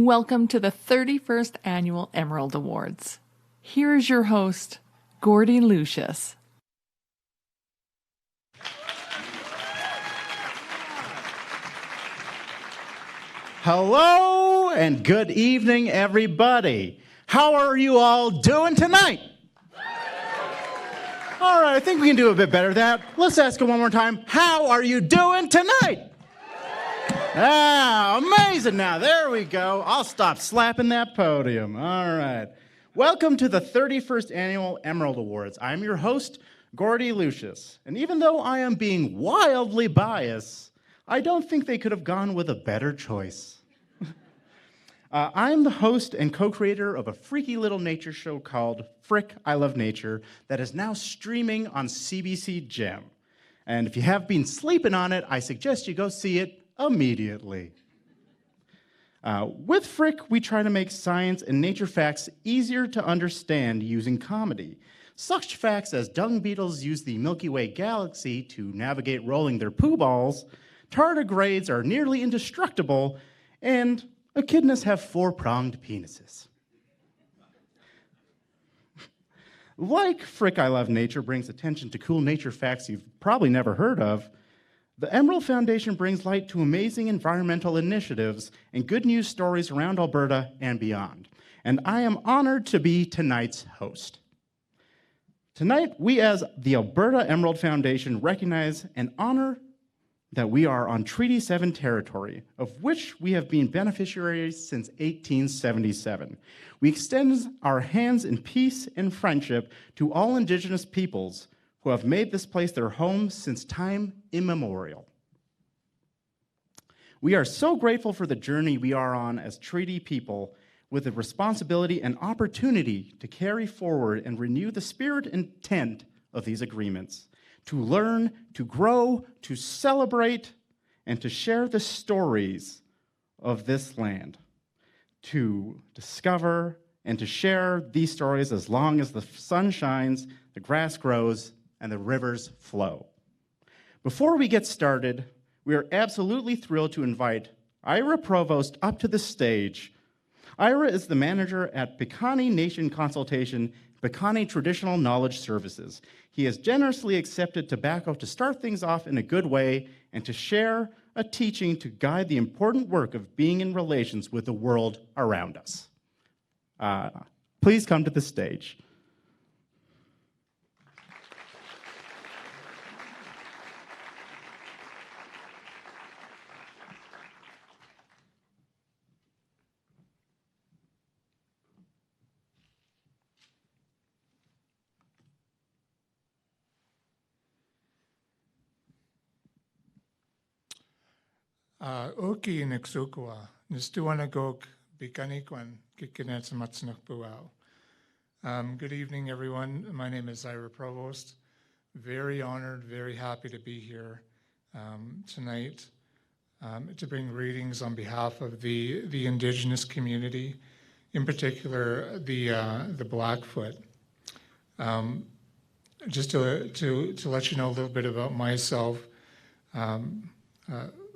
Welcome to the 31st Annual Emerald Awards. Here is your host, Gordy Lucius. Hello and good evening, everybody. How are you all doing tonight? All right, I think we can do a bit better than that. Let's ask it one more time. How are you doing tonight? Amazing. Now, there we go. I'll stop slapping that podium. All right. Welcome to the 31st Annual Emerald Awards. I'm your host, Gordy Lucius. And even though I am being wildly biased, I don't think they could have gone with a better choice. I'm the host and co-creator of a freaky little nature show called Frick, I Love Nature that is now streaming on CBC Gem. And if you have been sleeping on it, I suggest you go see it immediately. With Frick, we try to make science and nature facts easier to understand using comedy. Such facts as dung beetles use the Milky Way galaxy to navigate rolling their poo balls, tardigrades are nearly indestructible, and echidnas have four-pronged penises. Like Frick, I Love Nature brings attention to cool nature facts you've probably never heard of, the Emerald Foundation brings light to amazing environmental initiatives and good news stories around Alberta and beyond. And I am honored to be tonight's host. Tonight, we as the Alberta Emerald Foundation recognize and honor that we are on Treaty 7 territory, of which we have been beneficiaries since 1877. We extend our hands in peace and friendship to all Indigenous peoples who have made this place their home since time immemorial. We are so grateful for the journey we are on as treaty people with the responsibility and opportunity to carry forward and renew the spirit and intent of these agreements, to learn, to grow, to celebrate, and to share the stories of this land, to discover and to share these stories as long as the sun shines, the grass grows, and the rivers flow. Before we get started, we are absolutely thrilled to invite Ira Provost up to the stage. Ira is the manager at Piikani Nation Consultation, Piikani Traditional Knowledge Services. He has generously accepted tobacco to start things off in a good way and to share a teaching to guide the important work of being in relations with the world around us. Please come to the stage. Oki Nixukwa, Nistuanagok, Bikanikwan, Kikinets Matsnakpuao. Good evening, everyone. My name is Ira Provost. Very honored, very happy to be here tonight to bring greetings on behalf of the Indigenous community, in particular the Blackfoot. Just to let you know a little bit about myself.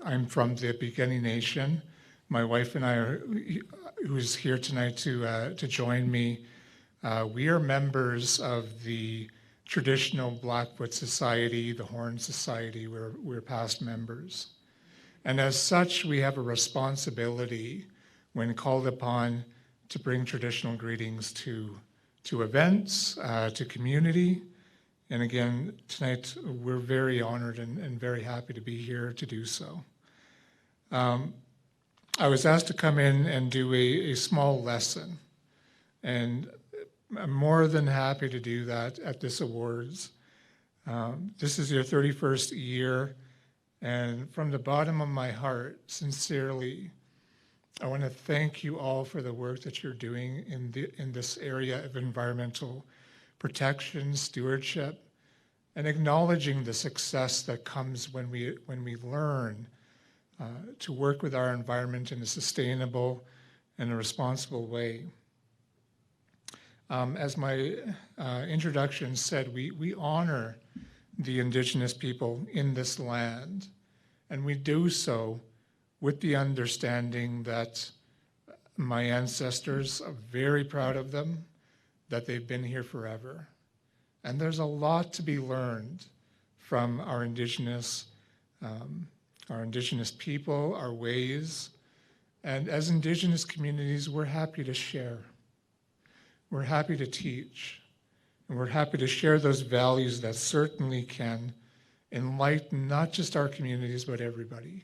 I'm from the Piikani Nation. My wife and I, who's here tonight to join me, we are members of the traditional Blackfoot Society, the Horn Society. We're past members. And as such, we have a responsibility when called upon to bring traditional greetings to events, to community. And again, tonight, we're very honored and very happy to be here to do so. I was asked to come in and do a small lesson, and I'm more than happy to do that at this awards. This is your 31st year, and from the bottom of my heart, sincerely, I want to thank you all for the work that you're doing in this area of environmental protection, stewardship, and acknowledging the success that comes when we learn to work with our environment in a sustainable and a responsible way. As my introduction said, we honor the Indigenous people in this land, and we do so with the understanding that my ancestors, I'm very proud of them, that they've been here forever. And there's a lot to be learned from our Indigenous people, our ways. And as Indigenous communities, we're happy to share. We're happy to teach. And we're happy to share those values that certainly can enlighten not just our communities, but everybody.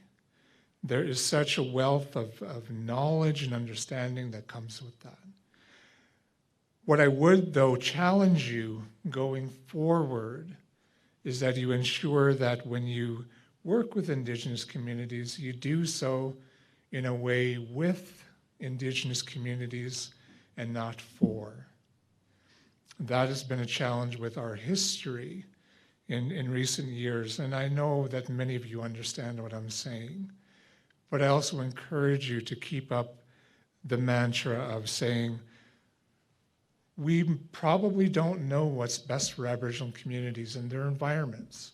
There is such a wealth of knowledge and understanding that comes with that. What I would, though, challenge you going forward is that you ensure that when you work with Indigenous communities, you do so in a way with Indigenous communities and not for. That has been a challenge with our history in recent years, and I know that many of you understand what I'm saying, but I also encourage you to keep up the mantra of saying, we probably don't know what's best for Aboriginal communities and their environments.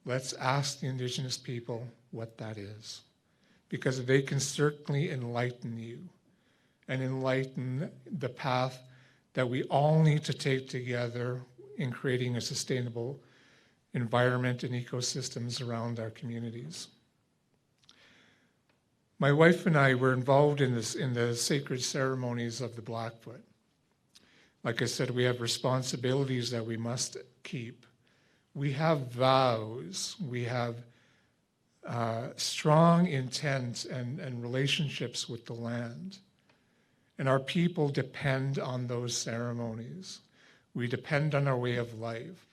Let's ask the Indigenous people what that is, because they can certainly enlighten you and enlighten the path that we all need to take together in creating a sustainable environment and ecosystems around our communities. My wife and I were involved in the sacred ceremonies of the Blackfoot. Like I said, we have responsibilities that we must keep. We have vows. We have strong intent and relationships with the land. And our people depend on those ceremonies. We depend on our way of life.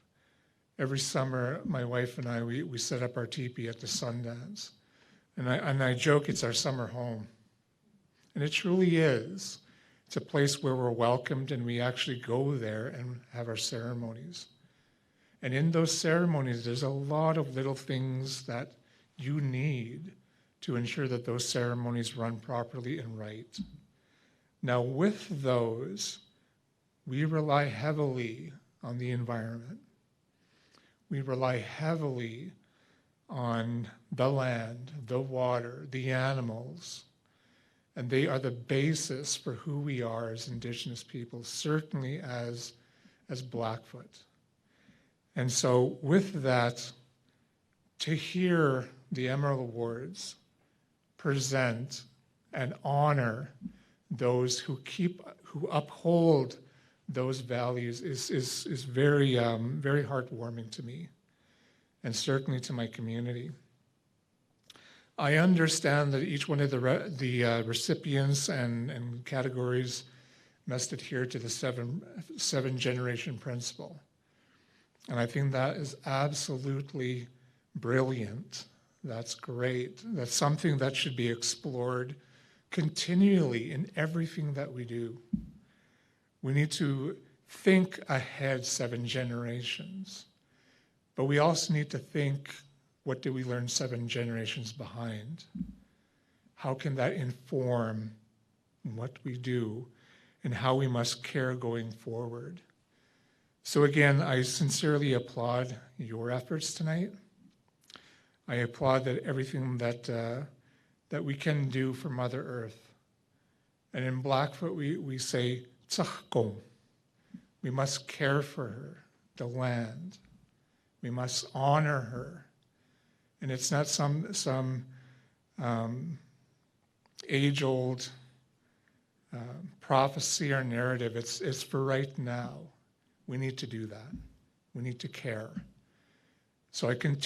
Every summer, my wife and I, we set up our teepee at the Sundance. And I joke it's our summer home. And it truly is. It's a place where we're welcomed and we actually go there and have our ceremonies. And in those ceremonies, there's a lot of little things that you need to ensure that those ceremonies run properly and right. Now, with those, we rely heavily on the environment. We rely heavily on the land, the water, the animals, and they are the basis for who we are as Indigenous people, certainly as Blackfoot. And so with that, to hear the Emerald Awards present and honor those who uphold those values is very, very heartwarming to me, and certainly to my community. I understand that each one of the recipients and categories must adhere to the seven generation principle. And I think that is absolutely brilliant. That's great. That's something that should be explored continually in everything that we do. We need to think ahead 7 generations, but we also need to think, what did we learn 7 generations behind? How can that inform what we do and how we must care going forward? So again, I sincerely applaud your efforts tonight. I applaud that everything that we can do for Mother Earth. And in Blackfoot, we say, "Tsakkom." We must care for her, the land. We must honor her. And it's not some age-old prophecy or narrative. It's for right now. We need to do that. We need to care. So I can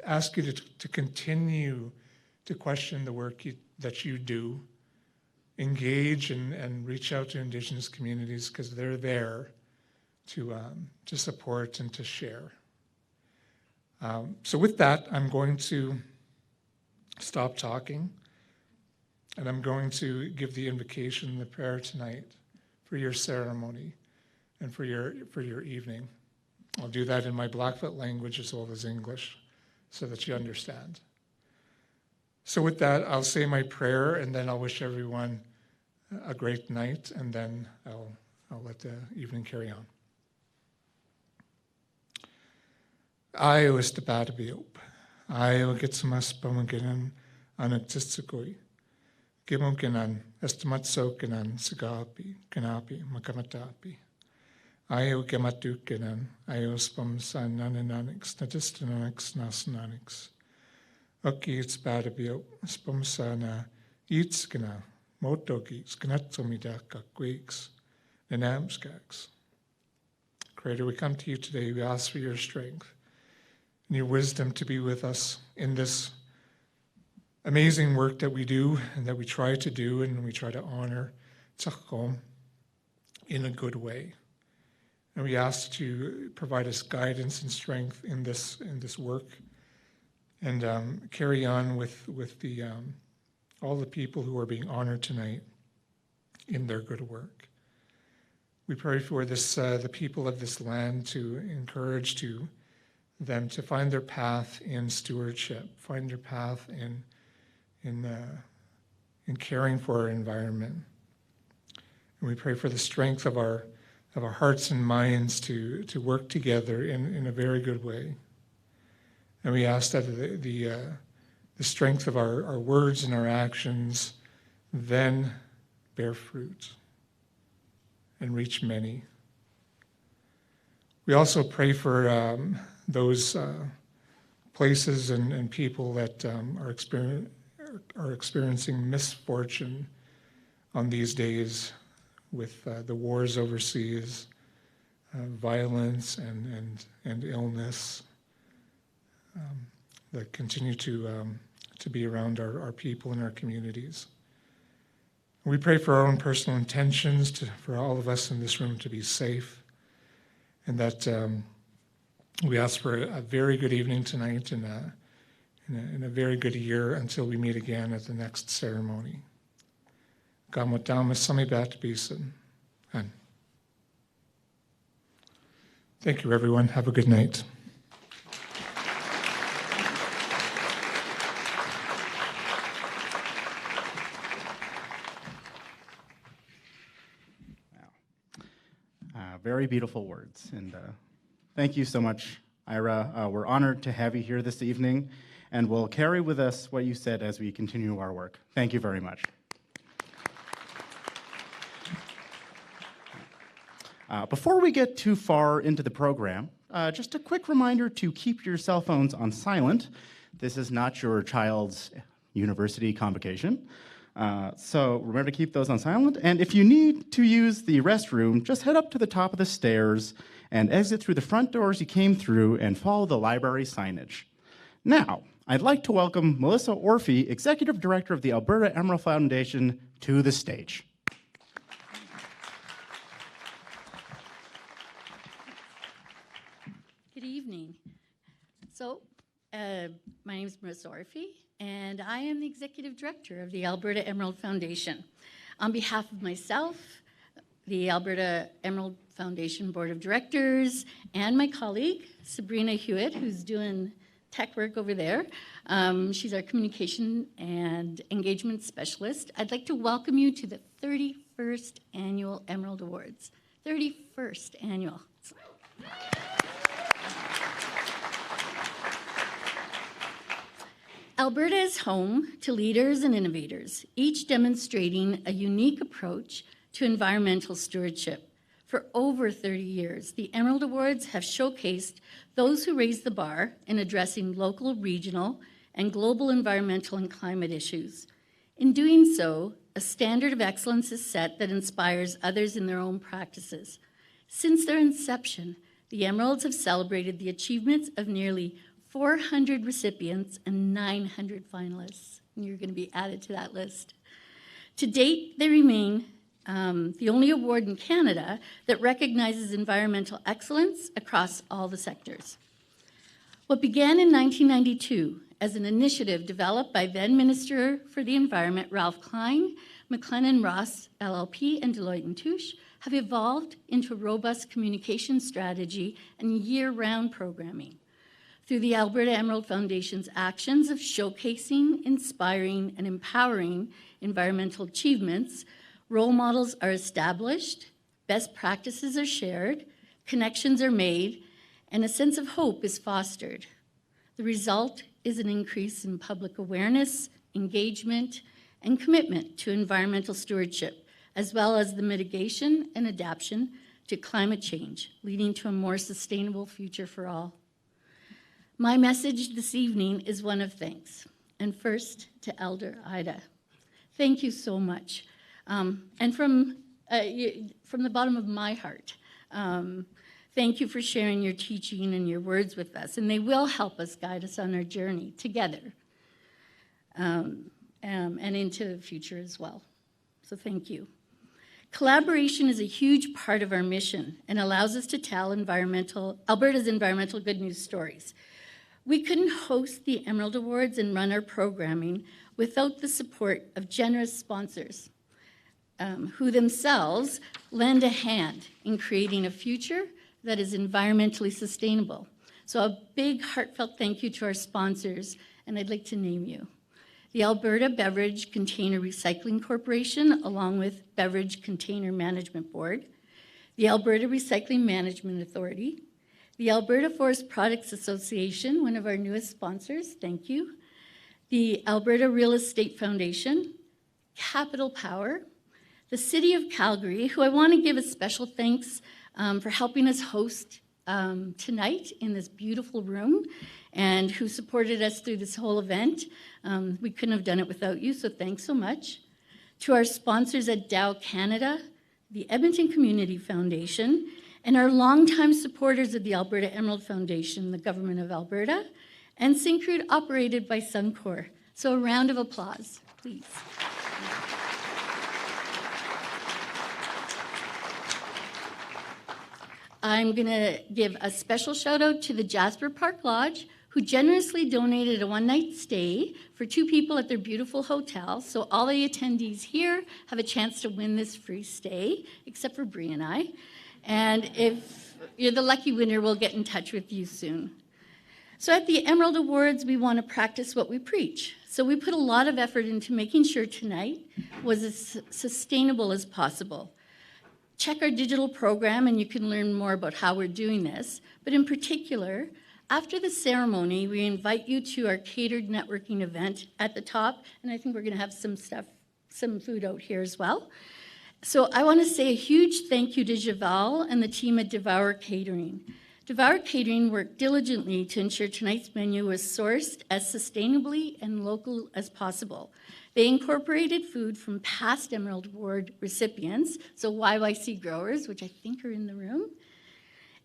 ask you to continue to question the work that you do, engage and reach out to Indigenous communities, because they're there to support and to share. So with that, I'm going to stop talking, and I'm going to give the invocation, the prayer tonight for your ceremony and for your evening. I'll do that in my Blackfoot language as well as English, so that you understand. So with that, I'll say my prayer, and then I'll wish everyone a great night, and then I'll let the evening carry on. I was the bad biop. I will get some aspamaginan anactisticoi. Gimukinan, Estamatsokinan, Sagapi, Kanapi, Makamatapi. Ayo Gamatukinan, Ayo Spamsan Nanananix, Natistananix, Nasananix. Oki it's Badabio, Spamsana, Yitskana, Motogi, Skanatsomidaka, Quakes, Nanamskax. Creator, we come to you today, we ask for your strength and your wisdom to be with us in this amazing work that we do and that we try to do and we try to honor Tsakom in a good way. And we ask to provide us guidance and strength in this work and carry on with the all the people who are being honored tonight in their good work. We pray for this the people of this land to encourage them to find their path in stewardship, find their path in caring for our environment. And we pray for the strength of our hearts and minds to work together in a very good way. And we ask that the strength of our words and our actions then bear fruit and reach many. We also pray for those places and people that are experiencing misfortune on these days with the wars overseas, violence and illness that continue to be around our people and our communities. We pray for our own personal intentions, for all of us in this room to be safe, and that we ask for a very good evening tonight and a very good year until we meet again at the next ceremony. Thank you, everyone. Have a good night. Very beautiful words, and thank you so much, Ira. We're honored to have you here this evening, and we'll carry with us what you said as we continue our work. Thank you very much. Before we get too far into the program, just a quick reminder to keep your cell phones on silent. This is not your child's university convocation. So remember to keep those on silent. And if you need to use the restroom, just head up to the top of the stairs and exit through the front doors you came through and follow the library signage. Now, I'd like to welcome Melissa Orphy, Executive Director of the Alberta Emerald Foundation, to the stage. Good evening. So, my name is Melissa Orphy, and I am the Executive Director of the Alberta Emerald Foundation. On behalf of myself, the Alberta Emerald Foundation Board of Directors, and my colleague, Sabrina Hewitt, who's doing tech work over there. She's our Communication and Engagement Specialist. I'd like to welcome you to the 31st Annual Emerald Awards. 31st Annual. Alberta is home to leaders and innovators, each demonstrating a unique approach to environmental stewardship. For over 30 years, the Emerald Awards have showcased those who raise the bar in addressing local, regional, and global environmental and climate issues. In doing so, a standard of excellence is set that inspires others in their own practices. Since their inception, the Emeralds have celebrated the achievements of nearly 400 recipients and 900 finalists. And you're going to be added to that list. To date, they remain the only award in Canada that recognizes environmental excellence across all the sectors. What began in 1992 as an initiative developed by then Minister for the Environment, Ralph Klein, McLennan Ross LLP, and Deloitte & Touche have evolved into a robust communication strategy and year-round programming. Through the Alberta Emerald Foundation's actions of showcasing, inspiring, and empowering environmental achievements, role models are established, best practices are shared, connections are made, and a sense of hope is fostered. The result is an increase in public awareness, engagement, and commitment to environmental stewardship, as well as the mitigation and adaptation to climate change, leading to a more sustainable future for all. My message this evening is one of thanks, and first to Elder Ida. Thank you so much. And from the bottom of my heart, thank you for sharing your teaching and your words with us, and they will help us guide us on our journey together and into the future as well. So thank you. Collaboration is a huge part of our mission and allows us to tell Alberta's environmental good news stories. We couldn't host the Emerald Awards and run our programming without the support of generous sponsors who themselves lend a hand in creating a future that is environmentally sustainable. So a big heartfelt thank you to our sponsors, and I'd like to name you. The Alberta Beverage Container Recycling Corporation, along with Beverage Container Management Board, the Alberta Recycling Management Authority, the Alberta Forest Products Association, one of our newest sponsors, thank you, the Alberta Real Estate Foundation, Capital Power, the City of Calgary, who I want to give a special thanks for helping us host tonight in this beautiful room, and who supported us through this whole event. We couldn't have done it without you, so thanks so much. To our sponsors at Dow Canada, the Edmonton Community Foundation, and our longtime supporters of the Alberta Emerald Foundation, the Government of Alberta, and Syncrude, operated by Suncor. So a round of applause, please. I'm going to give a special shout out to the Jasper Park Lodge, who generously donated a one-night stay for 2 people at their beautiful hotel. So all the attendees here have a chance to win this free stay, except for Bree and I. And if you're the lucky winner, we'll get in touch with you soon. So at the Emerald Awards, we want to practice what we preach. So we put a lot of effort into making sure tonight was as sustainable as possible. Check our digital program and you can learn more about how we're doing this. But in particular, after the ceremony, we invite you to our catered networking event at the top, and I think we're going to have some food out here as well. So I want to say a huge thank you to Javal and the team at Devour Catering. Devour Catering worked diligently to ensure tonight's menu was sourced as sustainably and local as possible. They incorporated food from past Emerald Award recipients, so YYC growers, which I think are in the room,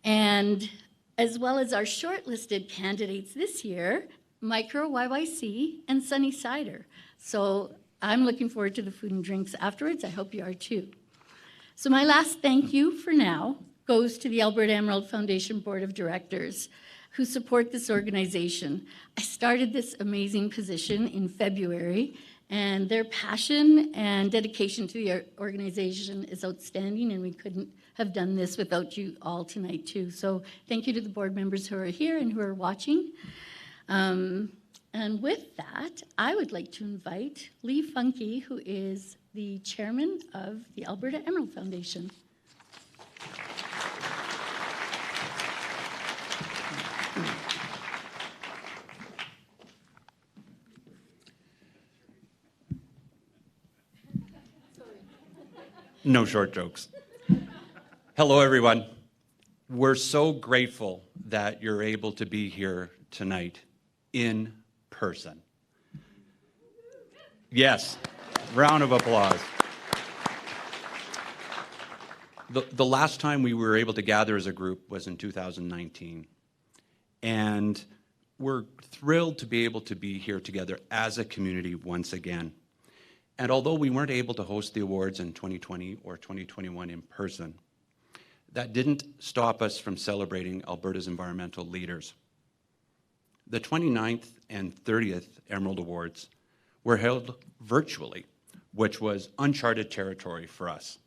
and as well as our shortlisted candidates this year, Micro YYC and Sunny Cider. So I'm looking forward to the food and drinks afterwards. I hope you are too. So my last thank you for now goes to the Alberta Emerald Foundation Board of Directors, who support this organization. I started this amazing position in February, and their passion and dedication to the organization is outstanding, and we couldn't have done this without you all tonight too. So thank you to the board members who are here and who are watching. And with that, I would like to invite Lee Funke, who is the chairman of the Alberta Emerald Foundation. No short jokes. Hello, everyone. We're so grateful that you're able to be here tonight in person. Yes, round of applause. The last time we were able to gather as a group was in 2019. And we're thrilled to be able to be here together as a community once again. And although we weren't able to host the awards in 2020 or 2021 in person, that didn't stop us from celebrating Alberta's environmental leaders. The 29th and 30th Emerald Awards were held virtually, which was uncharted territory for us.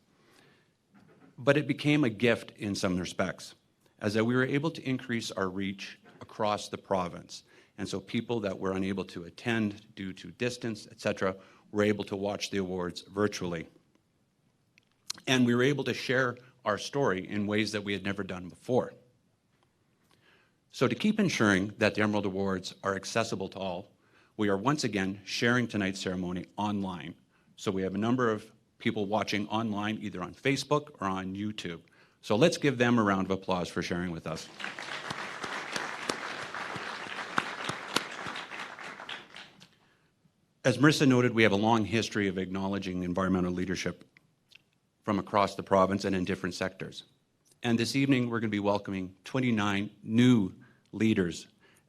But it became a gift in some respects, as that we were able to increase our reach across the province. And so people that were unable to attend due to distance, etc., were able to watch the awards virtually. And we were able to share our story in ways that we had never done before. So to keep ensuring that the Emerald Awards are accessible to all, we are once again sharing tonight's ceremony online. So we have a number of people watching online, either on Facebook or on YouTube. So let's give them a round of applause for sharing with us. As Marissa noted, we have a long history of acknowledging environmental leadership from across the province and in different sectors. And this evening, we're going to be welcoming 29 new leaders,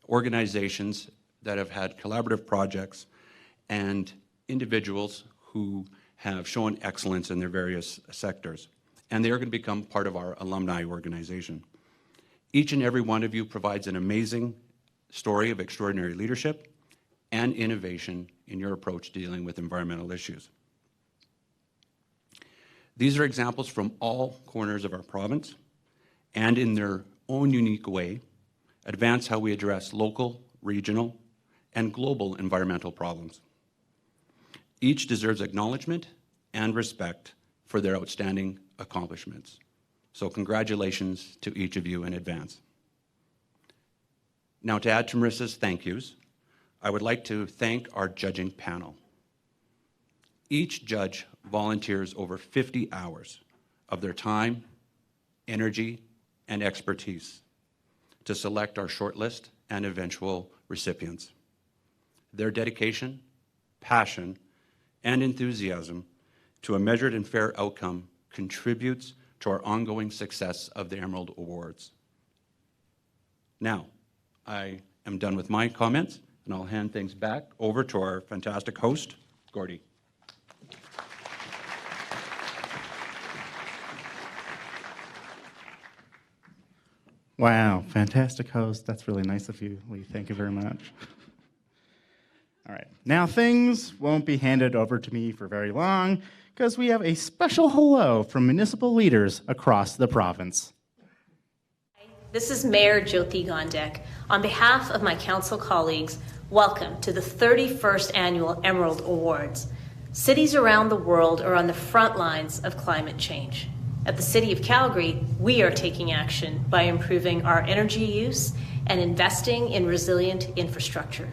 organizations that have had collaborative projects, and individuals who have shown excellence in their various sectors. And they are going to become part of our alumni organization. Each and every one of you provides an amazing story of extraordinary leadership and innovation in your approach to dealing with environmental issues. These are examples from all corners of our province, and in their own unique way, advance how we address local, regional, and global environmental problems. Each deserves acknowledgement and respect for their outstanding accomplishments. So congratulations to each of you in advance. Now, to add to Marissa's thank yous, I would like to thank our judging panel. Each judge volunteers over 50 hours of their time, energy, and expertise to select our shortlist and eventual recipients. Their dedication, passion, and enthusiasm to a measured and fair outcome contributes to our ongoing success of the Emerald Awards. Now, I am done with my comments, and I'll hand things back over to our fantastic host, Gordy. Wow, fantastic host. That's really nice of you, Lee. Thank you very much. All right, now things won't be handed over to me for very long because we have a special hello from municipal leaders across the province. This is Mayor Jyoti Gondek. On behalf of my council colleagues, welcome to the 31st Annual Emerald Awards. Cities around the world are on the front lines of climate change. At the City of Calgary, we are taking action by improving our energy use and investing in resilient infrastructure.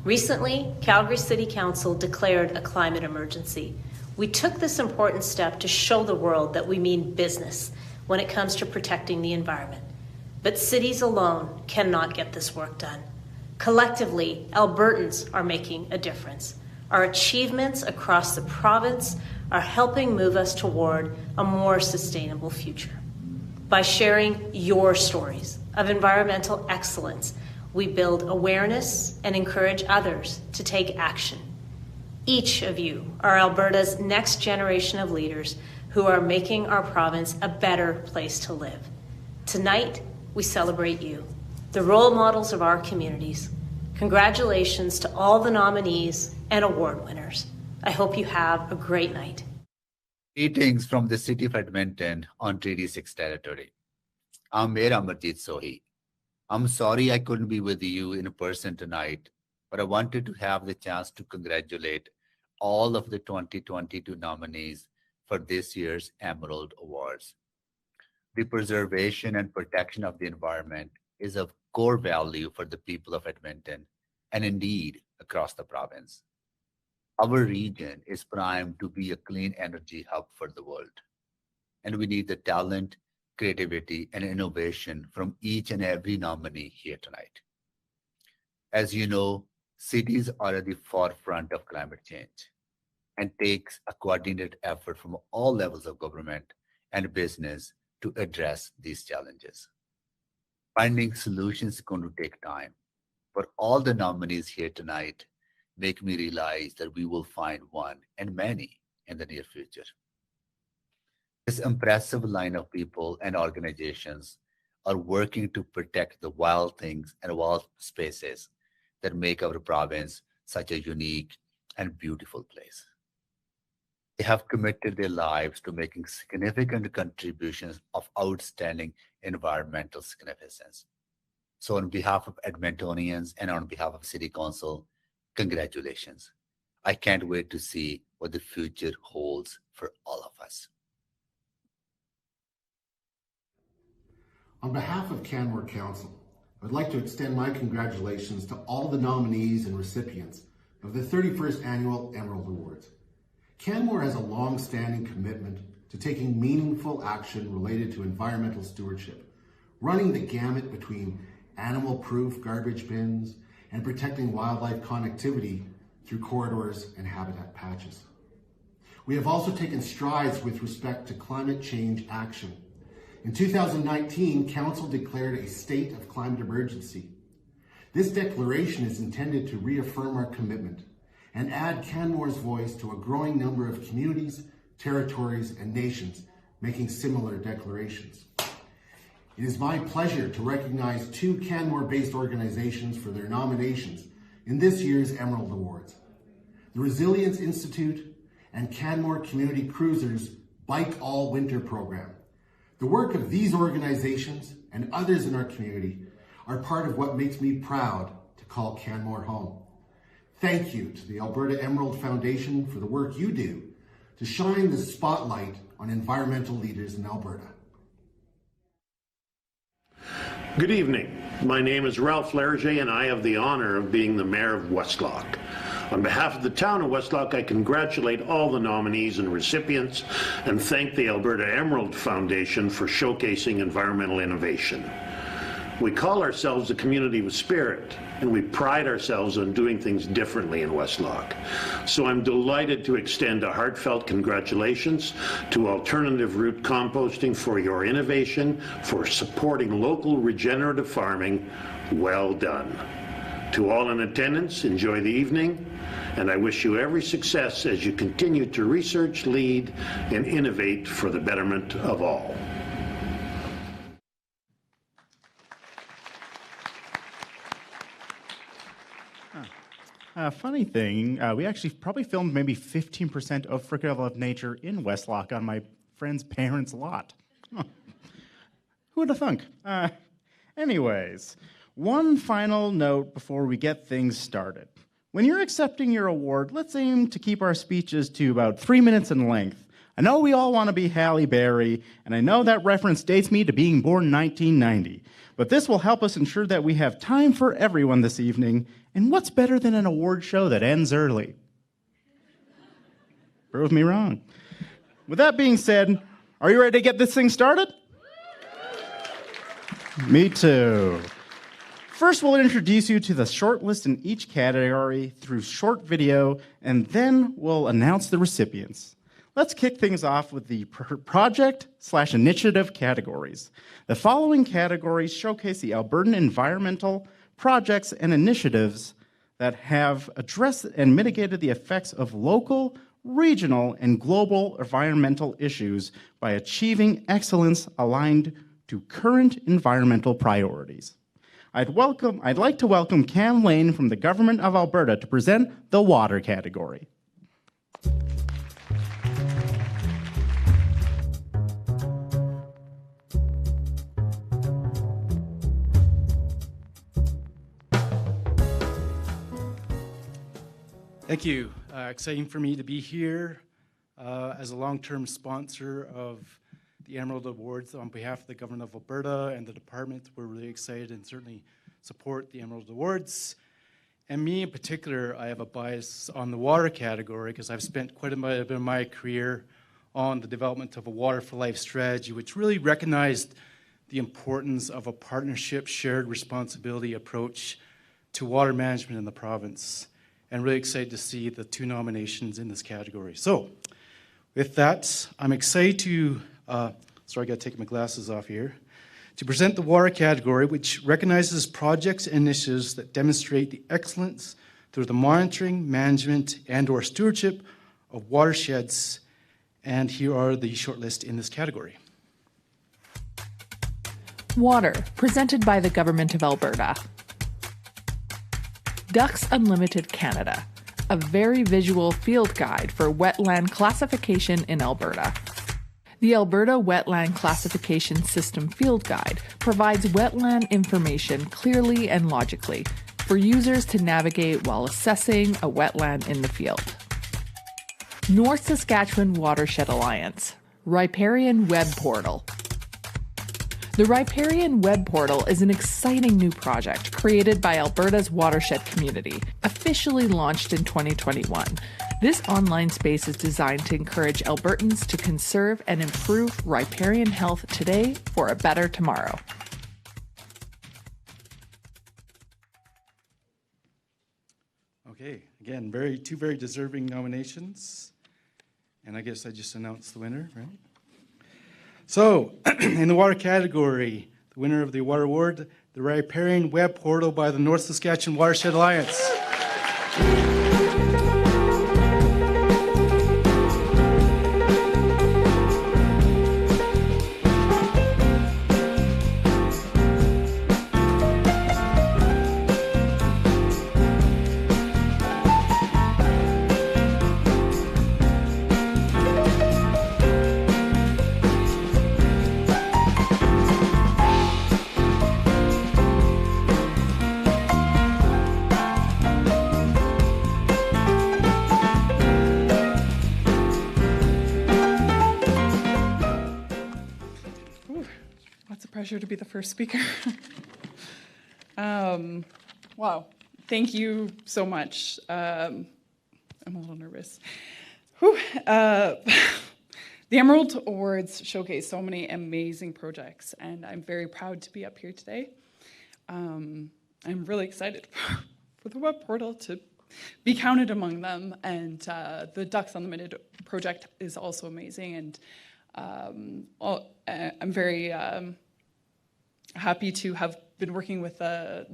Recently, Calgary City Council declared a climate emergency. We took this important step to show the world that we mean business when it comes to protecting the environment. But cities alone cannot get this work done. Collectively, Albertans are making a difference. Our achievements across the province are helping move us toward a more sustainable future. By sharing your stories of environmental excellence, we build awareness and encourage others to take action. Each of you are Alberta's next generation of leaders who are making our province a better place to live. Tonight, we celebrate you, the role models of our communities. Congratulations to all the nominees and award winners. I hope you have a great night. Greetings from the City of Edmonton on Treaty 6 territory. I'm Mayor Amarjeet Sohi. I'm sorry I couldn't be with you in person tonight, but I wanted to have the chance to congratulate all of the 2022 nominees for this year's Emerald Awards. The preservation and protection of the environment is of core value for the people of Edmonton and indeed across the province. Our region is primed to be a clean energy hub for the world, and we need the talent, creativity, and innovation from each and every nominee here tonight. As you know, cities are at the forefront of climate change and takes a coordinated effort from all levels of government and business to address these challenges. Finding solutions is going to take time, but all the nominees here tonight make me realize that we will find one and many in the near future. This impressive line of people and organizations are working to protect the wild things and wild spaces that make our province such a unique and beautiful place. They have committed their lives to making significant contributions of outstanding environmental significance. So on behalf of Edmontonians and on behalf of City Council, congratulations. I can't wait to see what the future holds for all of us. On behalf of Canmore Council, I would like to extend my congratulations to all the nominees and recipients of the 31st Annual Emerald Awards. Canmore has a long-standing commitment to taking meaningful action related to environmental stewardship, running the gamut between animal-proof garbage bins and protecting wildlife connectivity through corridors and habitat patches. We have also taken strides with respect to climate change action. In 2019, Council declared a state of climate emergency. This declaration is intended to reaffirm our commitment and add Canmore's voice to a growing number of communities, territories, and nations making similar declarations. It is my pleasure to recognize two Canmore-based organizations for their nominations in this year's Emerald Awards: the Resilience Institute and Canmore Community Cruisers Bike All Winter program. The work of these organizations and others in our community are part of what makes me proud to call Canmore home. Thank you to the Alberta Emerald Foundation for the work you do to shine the spotlight on environmental leaders in Alberta. Good evening. My name is Ralph Larger, and I have the honor of being the Mayor of Westlock. On behalf of the town of Westlock, I congratulate all the nominees and recipients and thank the Alberta Emerald Foundation for showcasing environmental innovation. We call ourselves a community with spirit, and we pride ourselves on doing things differently in Westlock. So I'm delighted to extend a heartfelt congratulations to Alternative Root Composting for your innovation, for supporting local regenerative farming. Well done. To all in attendance, enjoy the evening, and I wish you every success as you continue to research, lead, and innovate for the betterment of all. Funny thing, we actually probably filmed maybe 15% of Forgetful of Nature in Westlock on my friend's parents' lot. Huh. Who would have thunk? Anyways, one final note before we get things started. When you're accepting your award, let's aim to keep our speeches to about 3 minutes in length. I know we all want to be Halle Berry, and I know that reference dates me to being born in 1990, but this will help us ensure that we have time for everyone this evening, and what's better than an award show that ends early? Prove me wrong. With that being said, are you ready to get this thing started? Me too. First, we'll introduce you to the short list in each category through short video, and then we'll announce the recipients. Let's kick things off with the project/initiative categories. The following categories showcase the Albertan environmental projects and initiatives that have addressed and mitigated the effects of local, regional, and global environmental issues by achieving excellence aligned to current environmental priorities. I'd like to welcome Cam Lane from the Government of Alberta to present the water category. Thank you. Exciting for me to be here as a long-term sponsor of the Emerald Awards on behalf of the Government of Alberta and the department. We're really excited and certainly support the Emerald Awards. And me in particular, I have a bias on the water category because I've spent quite a bit of my career on the development of a Water for Life strategy, which really recognized the importance of a partnership, shared responsibility approach to water management in the province. And really excited to see the two nominations in this category. So, with that, I'm excited to, sorry, I gotta take my glasses off here, to present the water category, which recognizes projects and initiatives that demonstrate the excellence through the monitoring, management, and/or stewardship of watersheds. And here are the short list in this category. Water, presented by the Government of Alberta. Ducks Unlimited Canada, a very visual field guide for wetland classification in Alberta. The Alberta Wetland Classification System Field Guide provides wetland information clearly and logically for users to navigate while assessing a wetland in the field. North Saskatchewan Watershed Alliance, Riparian Web Portal. The Riparian Web Portal is an exciting new project created by Alberta's watershed community, officially launched in 2021. This online space is designed to encourage Albertans to conserve and improve riparian health today for a better tomorrow. Okay, again, two very deserving nominations. And I guess I just announced the winner, right? So, in the water category, the winner of the Water Award, the Riparian Web Portal by the North Saskatchewan Watershed Alliance. Pleasure to be the first speaker. Wow, thank you so much. I'm a little nervous. The Emerald Awards showcase so many amazing projects, and I'm very proud to be up here today. I'm really excited for the web portal to be counted among them, and the Ducks Unlimited project is also amazing, and I'm very happy to have been working with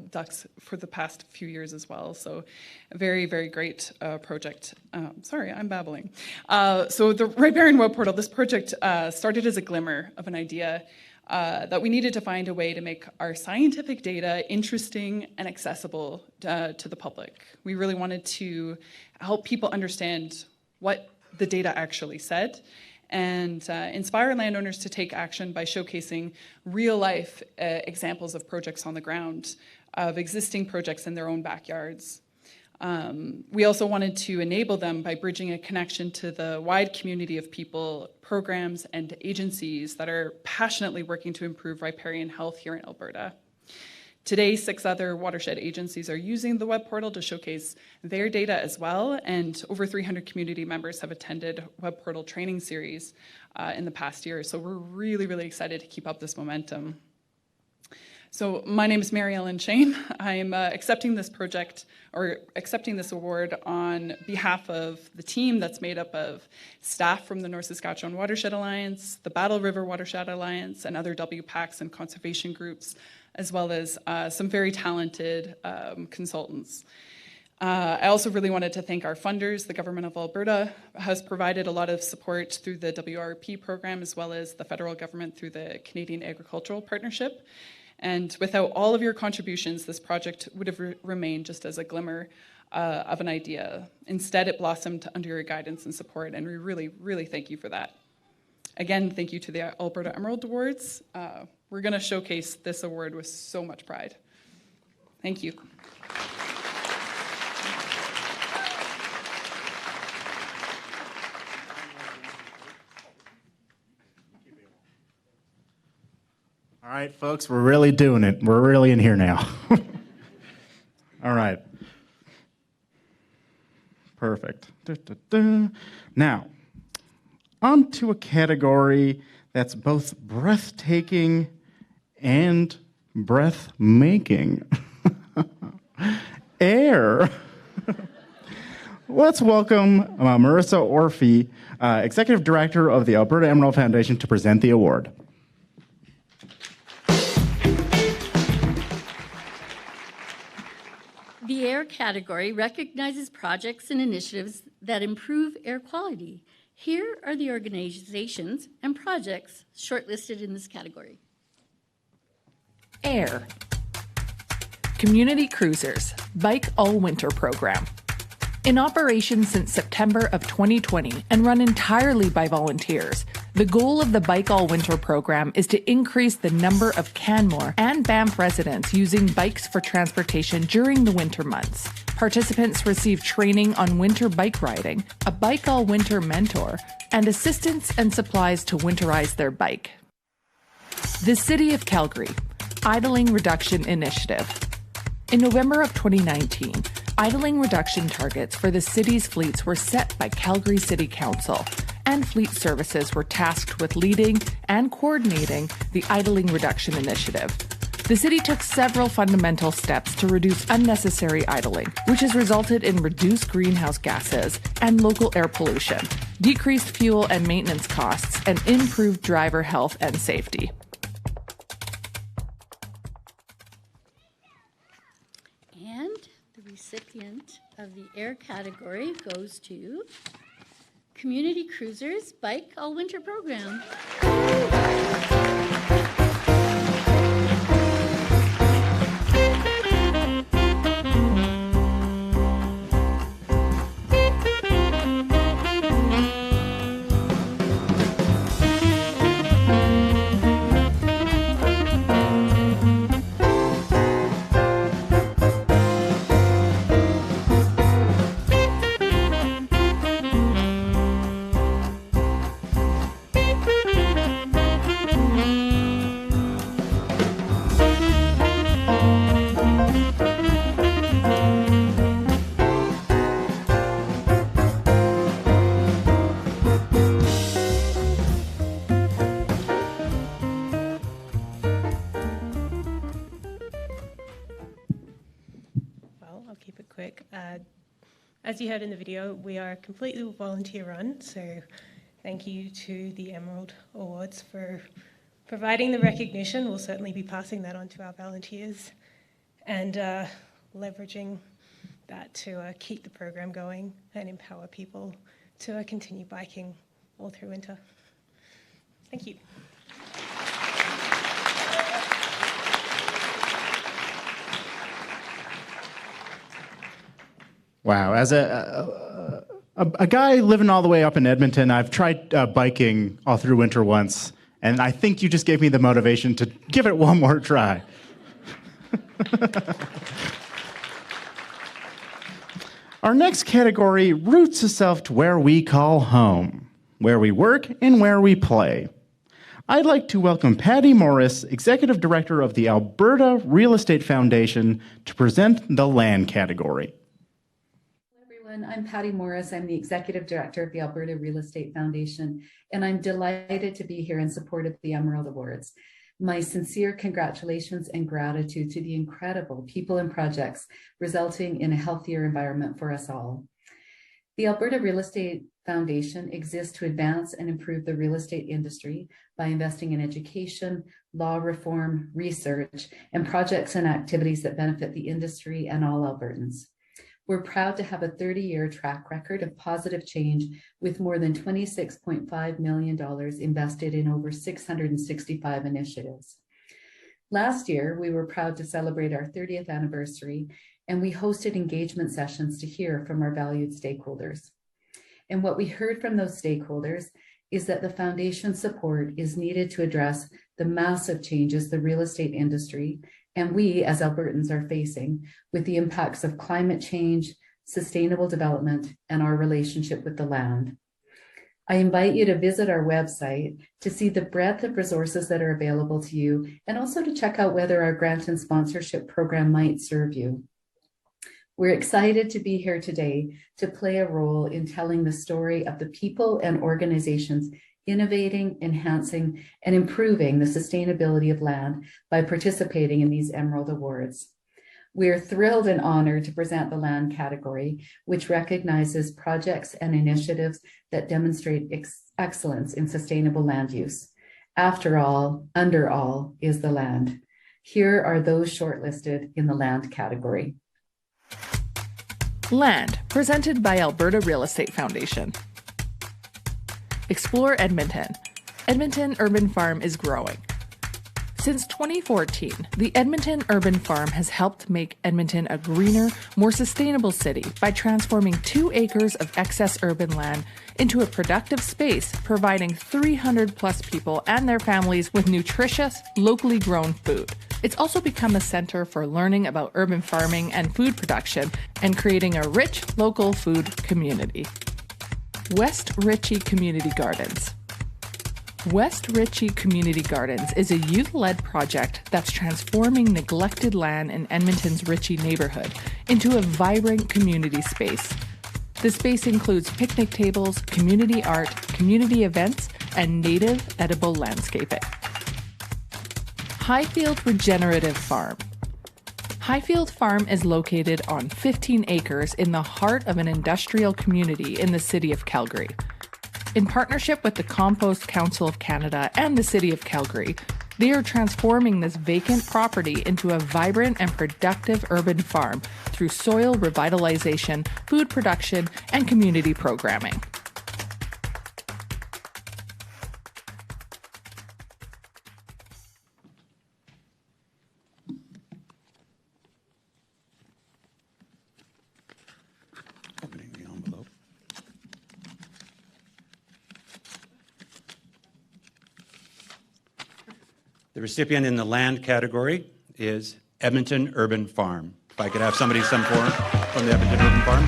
Ducks for the past few years as well. So a very, very great project. Sorry, I'm babbling. So the Riparian Web Portal, this project started as a glimmer of an idea that we needed to find a way to make our scientific data interesting and accessible to the public. We really wanted to help people understand what the data actually said, and inspire landowners to take action by showcasing real-life examples of projects on the ground, of existing projects in their own backyards. We also wanted to enable them by bridging a connection to the wide community of people, programs, and agencies that are passionately working to improve riparian health here in Alberta. Today, 6 other watershed agencies are using the web portal to showcase their data as well, and over 300 community members have attended web portal training series in the past year. So we're really, really excited to keep up this momentum. So my name is Mary Ellen Shane. I'm accepting this project, or accepting this award on behalf of the team that's made up of staff from the North Saskatchewan Watershed Alliance, the Battle River Watershed Alliance, and other WPACs and conservation groups, as well as some very talented consultants. I also really wanted to thank our funders. The Government of Alberta has provided a lot of support through the WRP program, as well as the federal government through the Canadian Agricultural Partnership. And without all of your contributions, this project would have remained just as a glimmer of an idea. Instead, it blossomed under your guidance and support, and we really, really thank you for that. Again, thank you to the Alberta Emerald Awards. We're going to showcase this award with so much pride. Thank you. All right, folks, we're really doing it. We're really in here now. All right. Perfect. Now, on to a category that's both breathtaking and breath-making. Air. Let's welcome Marissa Orphy, Executive Director of the Alberta Emerald Foundation, to present the award. The air category recognizes projects and initiatives that improve air quality. Here are the organizations and projects shortlisted in this category. Air. Community Cruisers, Bike All Winter Program. In operation since September of 2020 and run entirely by volunteers, the goal of the Bike All Winter program is to increase the number of Canmore and Banff residents using bikes for transportation during the winter months. Participants receive training on winter bike riding, a Bike All Winter mentor, and assistance and supplies to winterize their bike. The City of Calgary Idling Reduction Initiative. In November of 2019, idling reduction targets for the city's fleets were set by Calgary City Council, and fleet services were tasked with leading and coordinating the idling reduction initiative. The city took several fundamental steps to reduce unnecessary idling, which has resulted in reduced greenhouse gases and local air pollution, decreased fuel and maintenance costs, and improved driver health and safety. And the recipient of the air category goes to Community Cruisers Bike All Winter Program. Keep it quick. As you heard in the video, we are completely volunteer run, so thank you to the Emerald Awards for providing the recognition. We'll certainly be passing that on to our volunteers and leveraging that to keep the program going and empower people to continue biking all through winter. Thank you. Wow, as a guy living all the way up in Edmonton, I've tried biking all through winter once, and I think you just gave me the motivation to give it one more try. Our next category roots itself to where we call home, where we work and where we play. I'd like to welcome Patty Morris, Executive Director of the Alberta Real Estate Foundation, to present the land category. I'm Patty Morris. I'm the Executive Director of the Alberta Real Estate Foundation, and I'm delighted to be here in support of the Emerald Awards. My sincere congratulations and gratitude to the incredible people and projects resulting in a healthier environment for us all. The Alberta Real Estate Foundation exists to advance and improve the real estate industry by investing in education, law reform, research, and projects and activities that benefit the industry and all Albertans. We're proud to have a 30-year track record of positive change with more than $26.5 million invested in over 665 initiatives. Last year, we were proud to celebrate our 30th anniversary, and we hosted engagement sessions to hear from our valued stakeholders. And what we heard from those stakeholders is that the foundation's support is needed to address the massive changes the real estate industry and we as Albertans are facing with the impacts of climate change, sustainable development, and our relationship with the land. I invite you to visit our website to see the breadth of resources that are available to you, and also to check out whether our grant and sponsorship program might serve you. We're excited to be here today to play a role in telling the story of the people and organizations innovating, enhancing, and improving the sustainability of land by participating in these Emerald Awards. We are thrilled and honored to present the land category, which recognizes projects and initiatives that demonstrate excellence in sustainable land use. After all, under all is the land. Here are those shortlisted in the land category. Land, presented by Alberta Real Estate Foundation. Explore Edmonton. Edmonton Urban Farm is growing. Since 2014, the Edmonton Urban Farm has helped make Edmonton a greener, more sustainable city by transforming 2 acres of excess urban land into a productive space, providing 300 plus people and their families with nutritious, locally grown food. It's also become a center for learning about urban farming and food production and creating a rich local food community. West Ritchie Community Gardens. West Ritchie Community Gardens is a youth-led project that's transforming neglected land in Edmonton's Ritchie neighborhood into a vibrant community space. The space includes picnic tables, community art, community events, and native edible landscaping. Highfield Regenerative Farm. Highfield Farm is located on 15 acres in the heart of an industrial community in the city of Calgary. In partnership with the Compost Council of Canada and the City of Calgary, they are transforming this vacant property into a vibrant and productive urban farm through soil revitalization, food production, and community programming. Opening the envelope. The recipient in the land category is Edmonton Urban Farm. If I could have somebody from the Edmonton Urban Farm.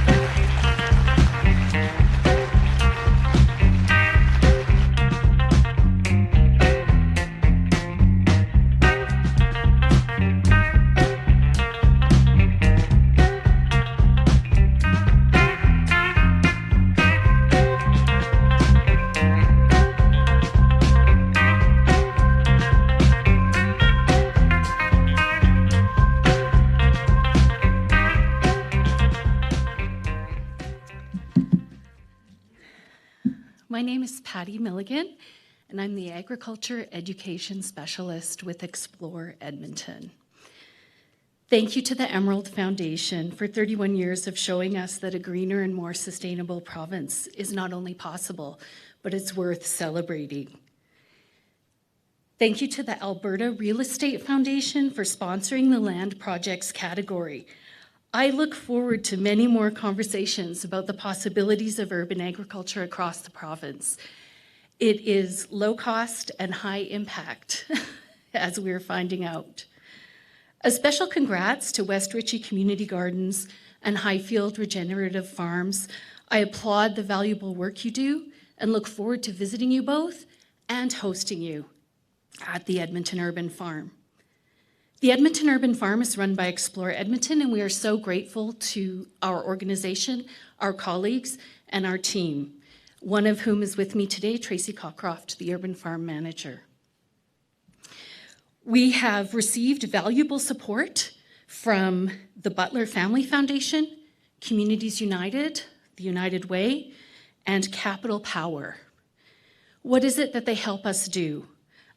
My name is Patty Milligan, and I'm the Agriculture Education Specialist with Explore Edmonton. Thank you to the Emerald Foundation for 31 years of showing us that a greener and more sustainable province is not only possible, but it's worth celebrating. Thank you to the Alberta Real Estate Foundation for sponsoring the Land Projects category. I look forward to many more conversations about the possibilities of urban agriculture across the province. It is low cost and high impact, as we're finding out. A special congrats to West Ritchie Community Gardens and Highfield Regenerative Farms. I applaud the valuable work you do and look forward to visiting you both and hosting you at the Edmonton Urban Farm. The Edmonton Urban Farm is run by Explore Edmonton, and we are so grateful to our organization, our colleagues, and our team, one of whom is with me today, Tracy Cockcroft, the Urban Farm Manager. We have received valuable support from the Butler Family Foundation, Communities United, the United Way, and Capital Power. What is it that they help us do?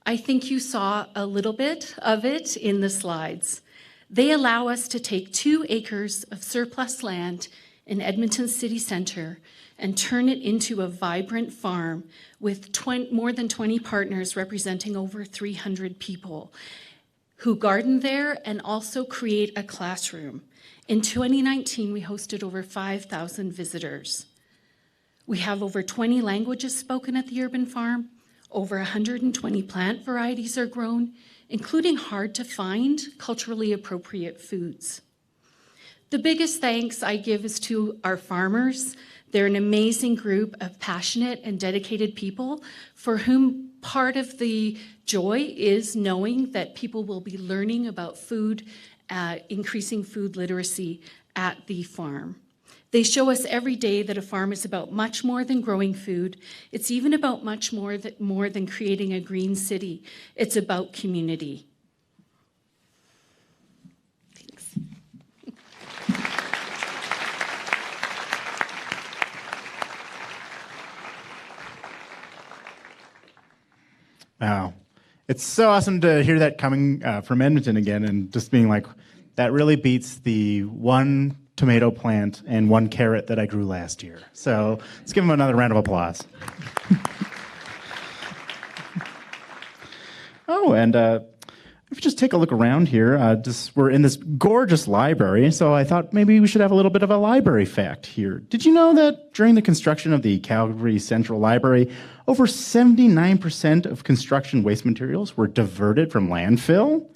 I think you saw a little bit of it in the slides. They allow us to take 2 acres of surplus land in Edmonton City Centre and turn it into a vibrant farm with more than 20 partners representing over 300 people who garden there and also create a classroom. In 2019, we hosted over 5,000 visitors. We have over 20 languages spoken at the Urban Farm. Over 120 plant varieties are grown, including hard-to-find, culturally appropriate foods. The biggest thanks I give is to our farmers. They're an amazing group of passionate and dedicated people for whom part of the joy is knowing that people will be learning about food, increasing food literacy at the farm. They show us every day that a farm is about much more than growing food. It's even about much more than creating a green city. It's about community. Thanks. Wow. It's so awesome to hear that coming from Edmonton again and just being like, that really beats the one tomato plant and 1 carrot that I grew last year. So let's give them another round of applause. Oh, and if you just take a look around here, we're in this gorgeous library, so I thought maybe we should have a little bit of a library fact here. Did you know that during the construction of the Calgary Central Library, over 79% of construction waste materials were diverted from landfill?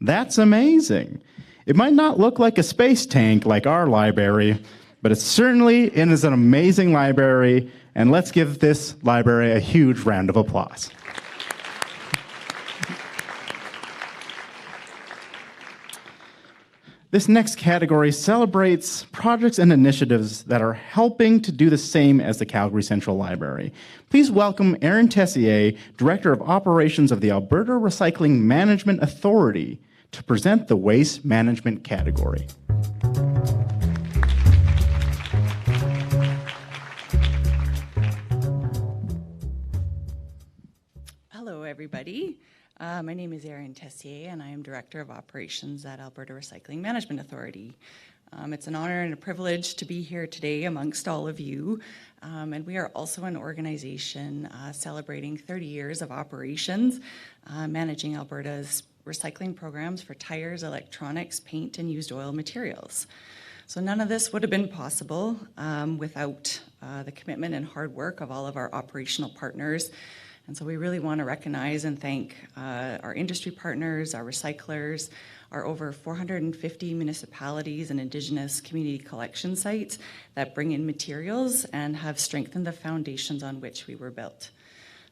That's amazing. It might not look like a space tank like our library, but it certainly is an amazing library, and let's give this library a huge round of applause. This next category celebrates projects and initiatives that are helping to do the same as the Calgary Central Library. Please welcome Aaron Tessier, Director of Operations of the Alberta Recycling Management Authority, to present the waste management category. Hello, everybody. My name is Aaron Tessier, and I am Director of Operations at Alberta Recycling Management Authority. It's an honor and a privilege to be here today amongst all of you. And we are also an organization celebrating 30 years of operations, managing Alberta's recycling programs for tires, electronics, paint, and used oil materials. So none of this would have been possible without the commitment and hard work of all of our operational partners. And so we really want to recognize and thank our industry partners, our recyclers, our over 450 municipalities and Indigenous community collection sites that bring in materials and have strengthened the foundations on which we were built.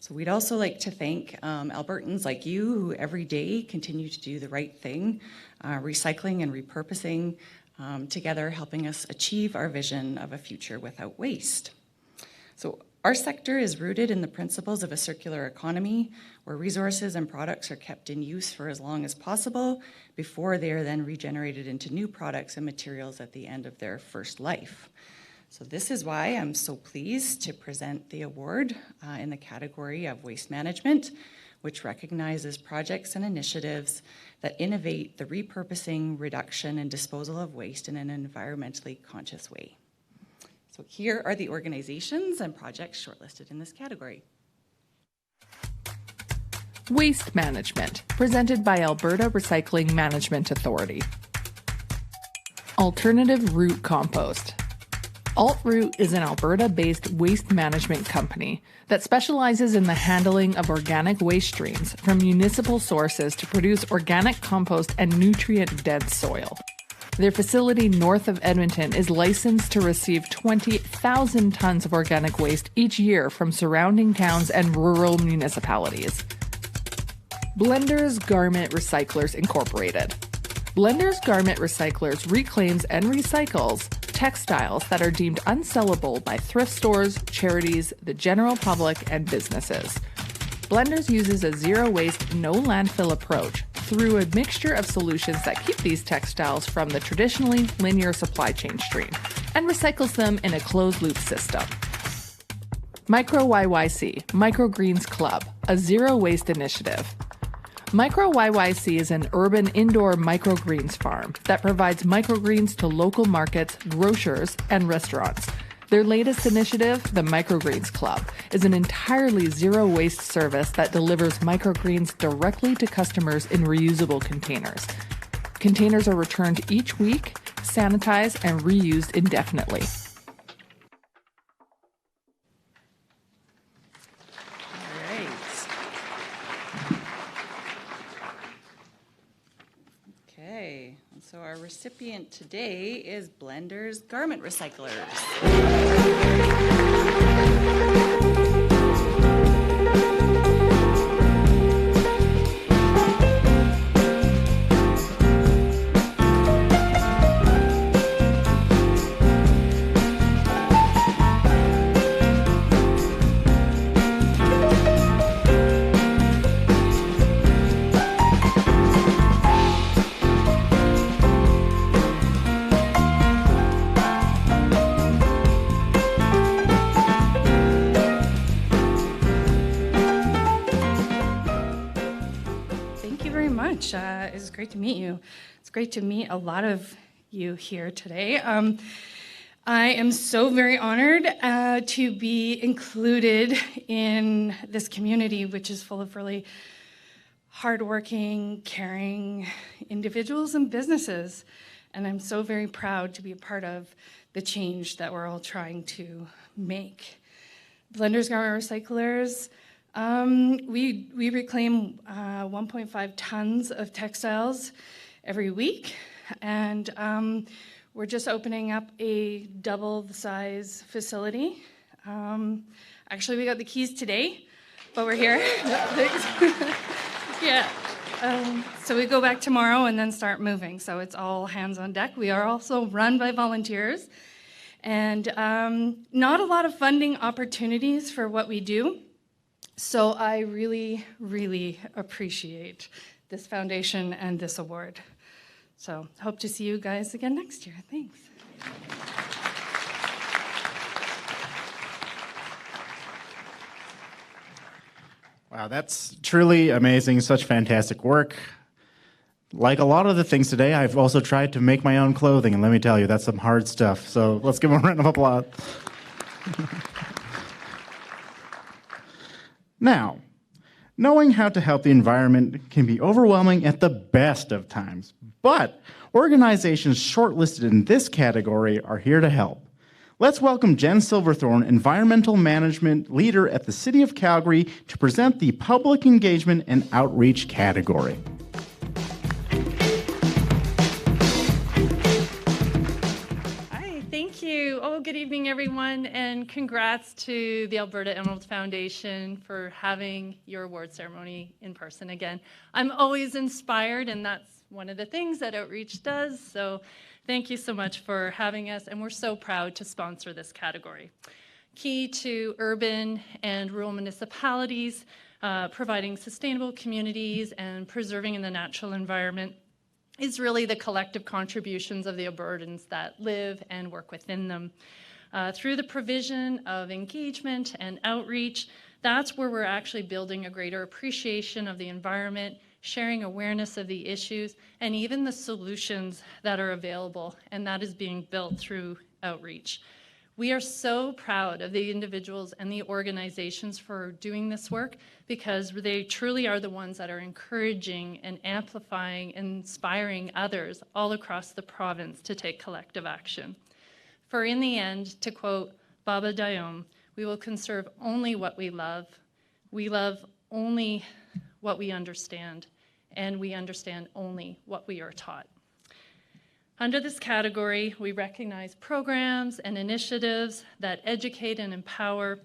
So we'd also like to thank Albertans like you who every day continue to do the right thing, recycling and repurposing, together helping us achieve our vision of a future without waste. So our sector is rooted in the principles of a circular economy where resources and products are kept in use for as long as possible before they are then regenerated into new products and materials at the end of their first life. So this is why I'm so pleased to present the award in the category of waste management, which recognizes projects and initiatives that innovate the repurposing, reduction, and disposal of waste in an environmentally conscious way. So here are the organizations and projects shortlisted in this category. Waste Management, presented by Alberta Recycling Management Authority. Alternative Root Compost. AltRoot is an Alberta-based waste management company that specializes in the handling of organic waste streams from municipal sources to produce organic compost and nutrient-dense soil. Their facility north of Edmonton is licensed to receive 20,000 tons of organic waste each year from surrounding towns and rural municipalities. Blenders Garment Recyclers Incorporated. Blenders Garment Recyclers reclaims and recycles textiles that are deemed unsellable by thrift stores, charities, the general public, and businesses. Blenders uses a zero-waste, no-landfill approach through a mixture of solutions that keep these textiles from the traditionally linear supply chain stream and recycles them in a closed-loop system. Micro YYC, Microgreens Club, a zero-waste initiative. Micro YYC is an urban indoor microgreens farm that provides microgreens to local markets, grocers, and restaurants. Their latest initiative, the Microgreens Club, is an entirely zero-waste service that delivers microgreens directly to customers in reusable containers. Containers are returned each week, sanitized, and reused indefinitely. All right. Okay, and so our recipient today is Blenders Garment Recyclers. It's great to meet you. It's great to meet a lot of you here today. I am so very honored to be included in this community, which is full of really hardworking, caring individuals and businesses. And I'm so very proud to be a part of the change that we're all trying to make. Blenders Garment Recyclers, we reclaim 1.5 tons of textiles every week, and we're just opening up a double the size facility. Actually, we got the keys today, but we're here. Yeah. So we go back tomorrow and then start moving. So it's all hands on deck. We are also run by volunteers, and not a lot of funding opportunities for what we do. So I really, really appreciate this foundation and this award. So hope to see you guys again next year. Thanks. Wow, that's truly amazing. Such fantastic work. Like a lot of the things today, I've also tried to make my own clothing, and let me tell you, that's some hard stuff. So let's give them a round of applause. Now, knowing how to help the environment can be overwhelming at the best of times, but organizations shortlisted in this category are here to help. Let's welcome Jen Silverthorne, Environmental Management Leader at the City of Calgary, to present the Public Engagement and Outreach category. Hi, thank you. Oh, good evening, everyone, and congrats to the Alberta Emerald Foundation for having your award ceremony in person again. I'm always inspired, and that's one of the things that Outreach does, so thank you so much for having us, and we're so proud to sponsor this category. Key to urban and rural municipalities, providing sustainable communities and preserving the natural environment is really the collective contributions of the Albertans that live and work within them. Through the provision of engagement and outreach, that's where we're actually building a greater appreciation of the environment, sharing awareness of the issues, and even the solutions that are available, and that is being built through outreach. We are so proud of the individuals and the organizations for doing this work because they truly are the ones that are encouraging and amplifying and inspiring others all across the province to take collective action. For in the end, to quote Baba Dayom, we will conserve only what we love only what we understand, and we understand only what we are taught. Under this category, we recognize programs and initiatives that educate and empower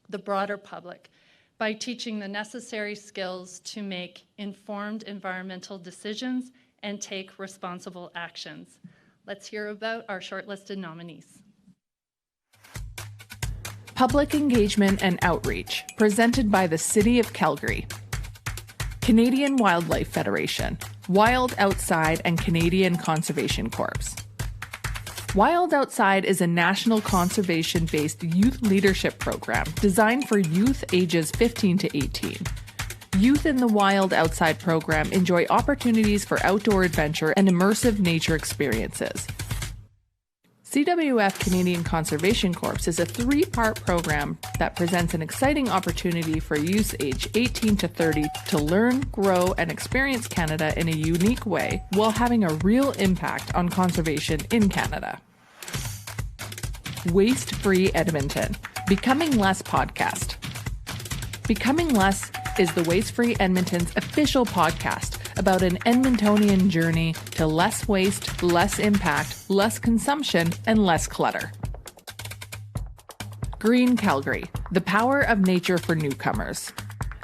the broader public by teaching the necessary skills to make informed environmental decisions and take responsible actions. Let's hear about our shortlisted nominees. Public Engagement and Outreach, presented by the City of Calgary. Canadian Wildlife Federation, Wild Outside and Canadian Conservation Corps. Wild Outside is a national conservation-based youth leadership program designed for youth ages 15 to 18. Youth in the Wild Outside program enjoy opportunities for outdoor adventure and immersive nature experiences. CWF Canadian Conservation Corps is a 3-part program that presents an exciting opportunity for youth age 18 to 30 to learn, grow, and experience Canada in a unique way while having a real impact on conservation in Canada. Waste-Free Edmonton, Becoming Less podcast. Becoming Less is the Waste-Free Edmonton's official podcast about an Edmontonian journey to less waste, less impact, less consumption, and less clutter. Green Calgary, The Power of Nature for Newcomers.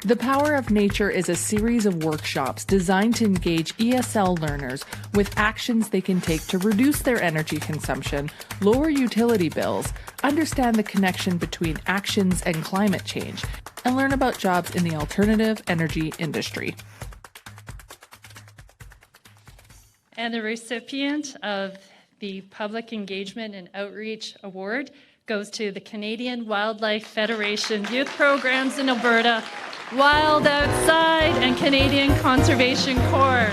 The Power of Nature is a series of workshops designed to engage ESL learners with actions they can take to reduce their energy consumption, lower utility bills, understand the connection between actions and climate change, and learn about jobs in the alternative energy industry. And the recipient of the Public Engagement and Outreach Award goes to the Canadian Wildlife Federation Youth Programs in Alberta, Wild Outside, and Canadian Conservation Corps.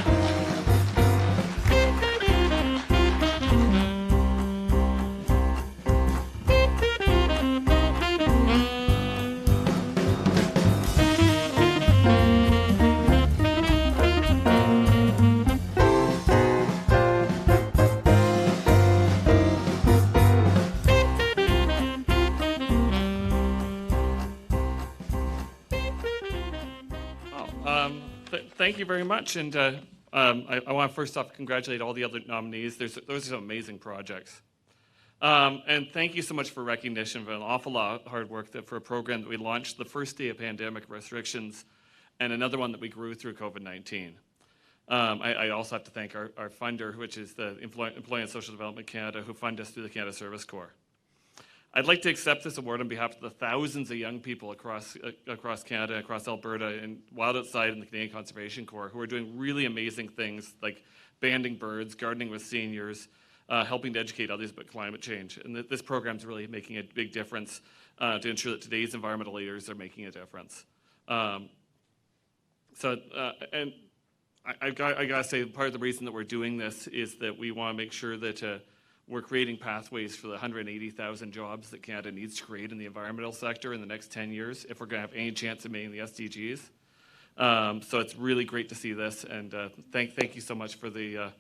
Thank you very much, and I want to first off congratulate all the other nominees. Those are some amazing projects. And thank you so much for recognition of an awful lot of hard work for a program that we launched the first day of pandemic restrictions and another one that we grew through COVID-19. I also have to thank our funder, which is the Employment and Social Development Canada, who fund us through the Canada Service Corps. I'd like to accept this award on behalf of the thousands of young people across Canada, across Alberta, and Wild Outside and the Canadian Conservation Corps who are doing really amazing things like banding birds, gardening with seniors, helping to educate others about climate change. And this program is really making a big difference to ensure that today's environmental leaders are making a difference. And I got to say, part of the reason that we're doing this is that we want to make sure that we're creating pathways for the 180,000 jobs that Canada needs to create in the environmental sector in the next 10 years if we're going to have any chance of meeting the SDGs. So it's really great to see this, and thank you so much for the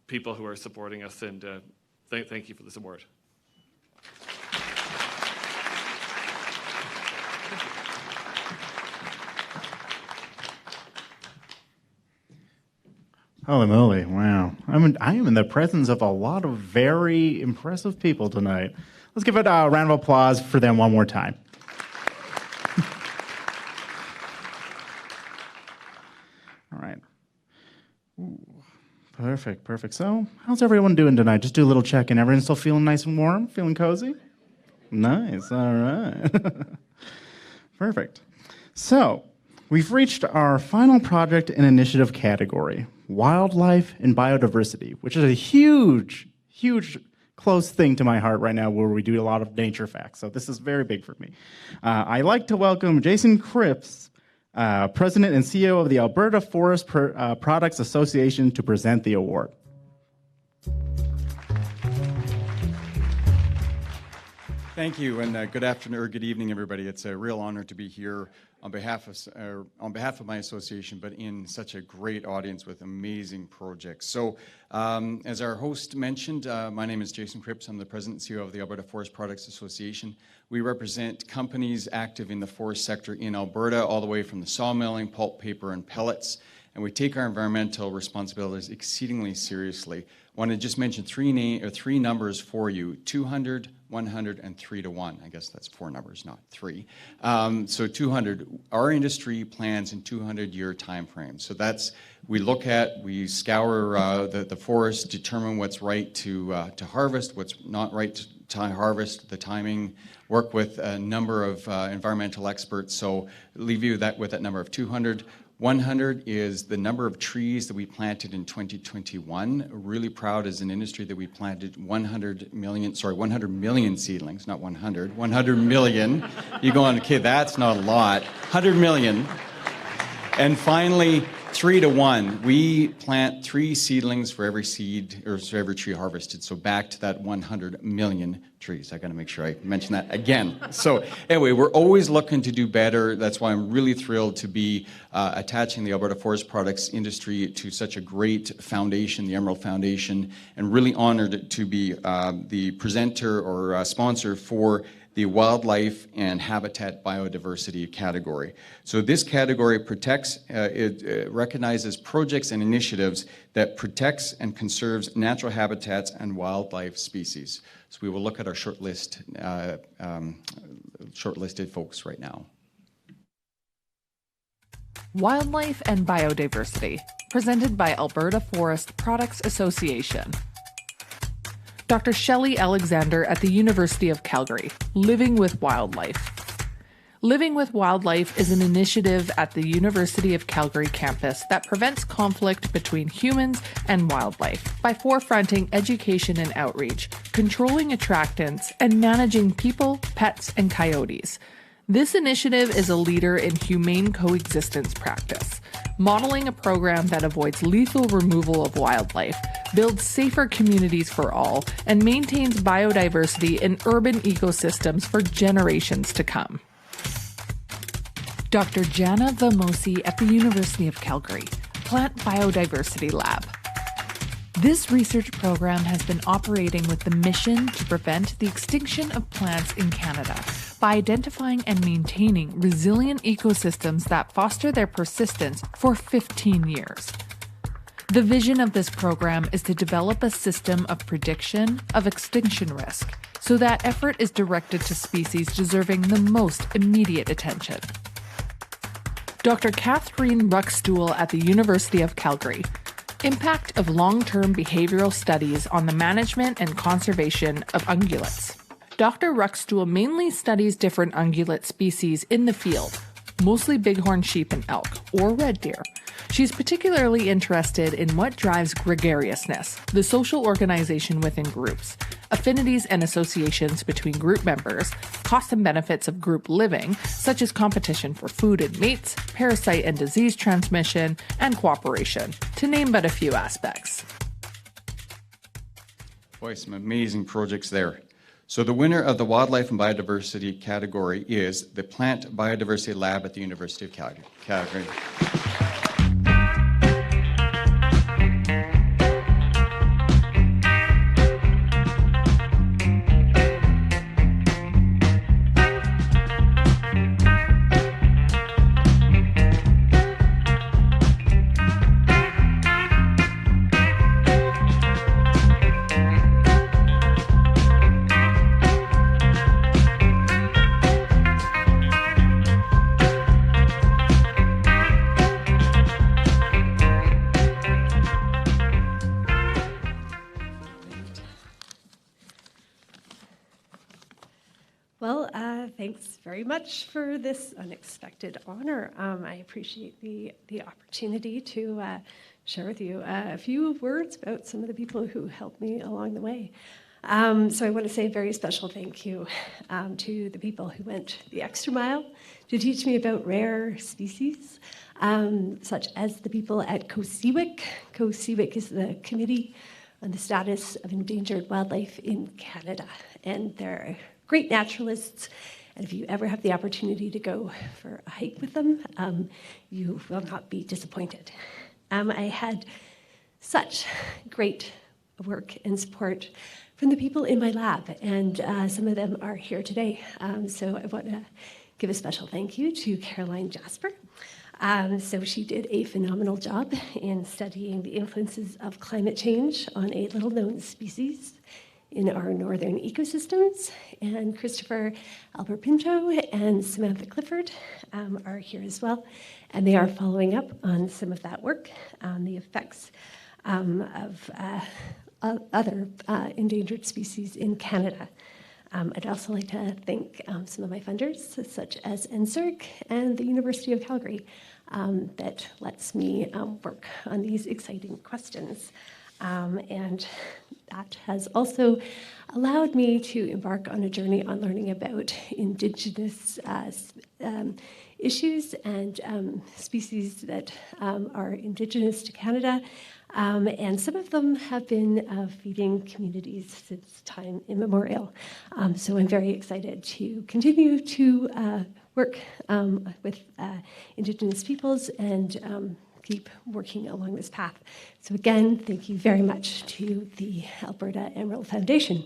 people who are supporting us, and thank you for this award. Holy moly, wow. I am in the presence of a lot of very impressive people tonight. Let's give it a round of applause for them one more time. All right. Ooh, perfect. So, how's everyone doing tonight? Just do a little check-in. Everyone still feeling nice and warm? Feeling cozy? Nice, all right. Perfect. So, we've reached our final project and initiative category, wildlife and biodiversity, which is a huge, close thing to my heart right now, where we do a lot of nature facts. So this is very big for me. I'd like to welcome Jason Cripps, President and CEO of the Alberta Forest Products Association, to present the award. Thank you, and good afternoon or good evening, everybody. It's a real honor to be here on behalf of my association, but in such a great audience with amazing projects. So, as our host mentioned, my name is Jason Cripps. I'm the President and CEO of the Alberta Forest Products Association. We represent companies active in the forest sector in Alberta, all the way from the sawmilling, pulp, paper, and pellets. And we take our environmental responsibilities exceedingly seriously. I want to just mention three numbers for you: 200, 100, and 3 to 1. I guess that's 4 numbers, not 3. So 200. Our industry plans in 200-year time frames. So that's, we scour the forest, determine what's right to harvest, what's not right to harvest, the timing, work with a number of environmental experts. So leave you with that number of 200. 100 is the number of trees that we planted in 2021. Really proud as an industry that we planted 100 million seedlings, not 100, 100 million. You go on, okay, that's not a lot. 100 million. And finally, 3 to 1. We plant 3 seedlings for every seed, or for every tree harvested. So back to that 100 million trees. I got to make sure I mention that again. So anyway, we're always looking to do better. That's why I'm really thrilled to be attaching the Alberta Forest Products industry to such a great foundation, the Emerald Foundation, and really honored to be the presenter or sponsor for the wildlife and habitat biodiversity category. So this category protects, it recognizes projects and initiatives that protects and conserves natural habitats and wildlife species. So we will look at our shortlisted folks right now. Wildlife and Biodiversity, presented by Alberta Forest Products Association. Dr. Shelley Alexander at the University of Calgary, Living with Wildlife. Living with Wildlife is an initiative at the University of Calgary campus that prevents conflict between humans and wildlife by forefronting education and outreach, controlling attractants, and managing people, pets, and coyotes. This initiative is a leader in humane coexistence practice, modeling a program that avoids lethal removal of wildlife, builds safer communities for all, and maintains biodiversity in urban ecosystems for generations to come. Dr. Jana Vamosi at the University of Calgary, Plant Biodiversity Lab. This research program has been operating with the mission to prevent the extinction of plants in Canada by identifying and maintaining resilient ecosystems that foster their persistence for 15 years. The vision of this program is to develop a system of prediction of extinction risk so that effort is directed to species deserving the most immediate attention. Dr. Catherine Ruckstuhl at the University of Calgary. Impact of long-term behavioral studies on the management and conservation of ungulates. Dr. Ruckstuhl mainly studies different ungulate species in the field, mostly bighorn sheep and elk, or red deer. She's particularly interested in what drives gregariousness, the social organization within groups, affinities and associations between group members, costs and benefits of group living, such as competition for food and mates, parasite and disease transmission, and cooperation, to name but a few aspects. Boy, some amazing projects there. So the winner of the Wildlife and Biodiversity category is the Plant Biodiversity Lab at the University of Calgary. Well, thanks very much for this unexpected honor. I appreciate the opportunity to share with you a few words about some of the people who helped me along the way. So I want to say a very special thank you to the people who went the extra mile to teach me about rare species, such as the people at COSEWIC. COSEWIC is the Committee on the Status of Endangered Wildlife in Canada, and they're great naturalists, and if you ever have the opportunity to go for a hike with them, you will not be disappointed. I had such great work and support from the people in my lab, and some of them are here today. So I want to give a special thank you to Caroline Jasper. So she did a phenomenal job in studying the influences of climate change on a little-known species in our northern ecosystems, and Christopher Alberpinto and Samantha Clifford are here as well, and they are following up on some of that work on the effects of other endangered species in Canada. I'd also like to thank some of my funders, such as NSERC and the University of Calgary, that lets me work on these exciting questions. And that has also allowed me to embark on a journey on learning about Indigenous issues and species that are Indigenous to Canada. And some of them have been feeding communities since time immemorial. So I'm very excited to continue to work with Indigenous peoples and keep working along this path. So again, thank you very much to the Alberta Emerald Foundation.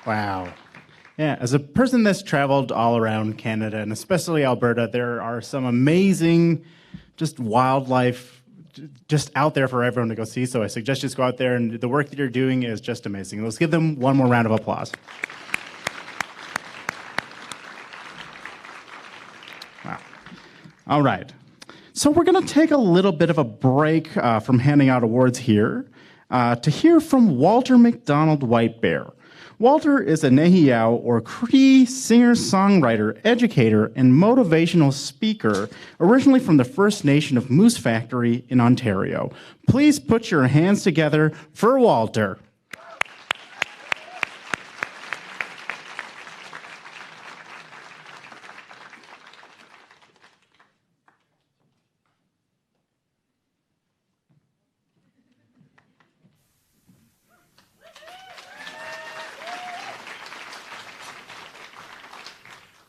Wow. Yeah, as a person that's traveled all around Canada, and especially Alberta, there are some amazing just wildlife just out there for everyone to go see. So I suggest you just go out there, and the work that you're doing is just amazing. Let's give them one more round of applause. Wow. All right. So we're going to take a little bit of a break from handing out awards here to hear from Walter McDonald Whitebear. Walter is a Nehiyaw or Cree singer-songwriter, educator, and motivational speaker, originally from the First Nation of Moose Factory in Ontario. Please put your hands together for Walter.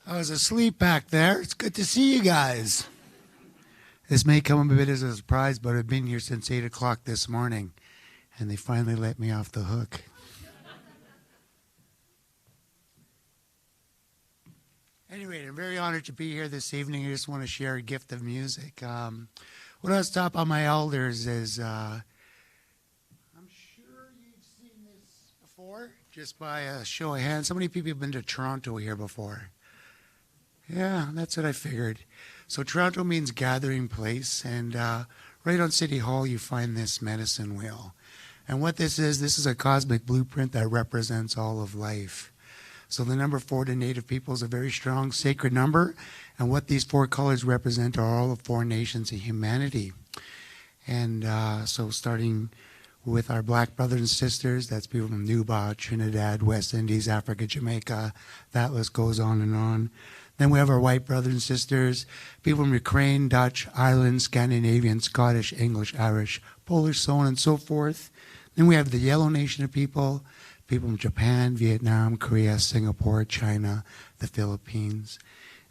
I was asleep back there. It's good to see you guys. This may come a bit as a surprise, but I've been here since 8 o'clock this morning, and they finally let me off the hook. Anyway, I'm very honored to be here this evening. I just want to share a gift of music. What I was taught by my elders is, I'm sure you've seen this before. Just by a show of hands, how many people have been to Toronto here before? Yeah, that's what I figured. So Toronto means gathering place, and right on City Hall you find this medicine wheel. And what this is a cosmic blueprint that represents all of life. So the number 4 to Native people is a very strong sacred number, and what these 4 colors represent are all of 4 nations of humanity. And so starting with our black brothers and sisters, that's people from Nuba, Trinidad, West Indies, Africa, Jamaica, that list goes on and on. Then we have our white brothers and sisters, people from Ukraine, Dutch, Ireland, Scandinavian, Scottish, English, Irish, Polish, so on and so forth. Then we have the yellow nation of people, people from Japan, Vietnam, Korea, Singapore, China, the Philippines.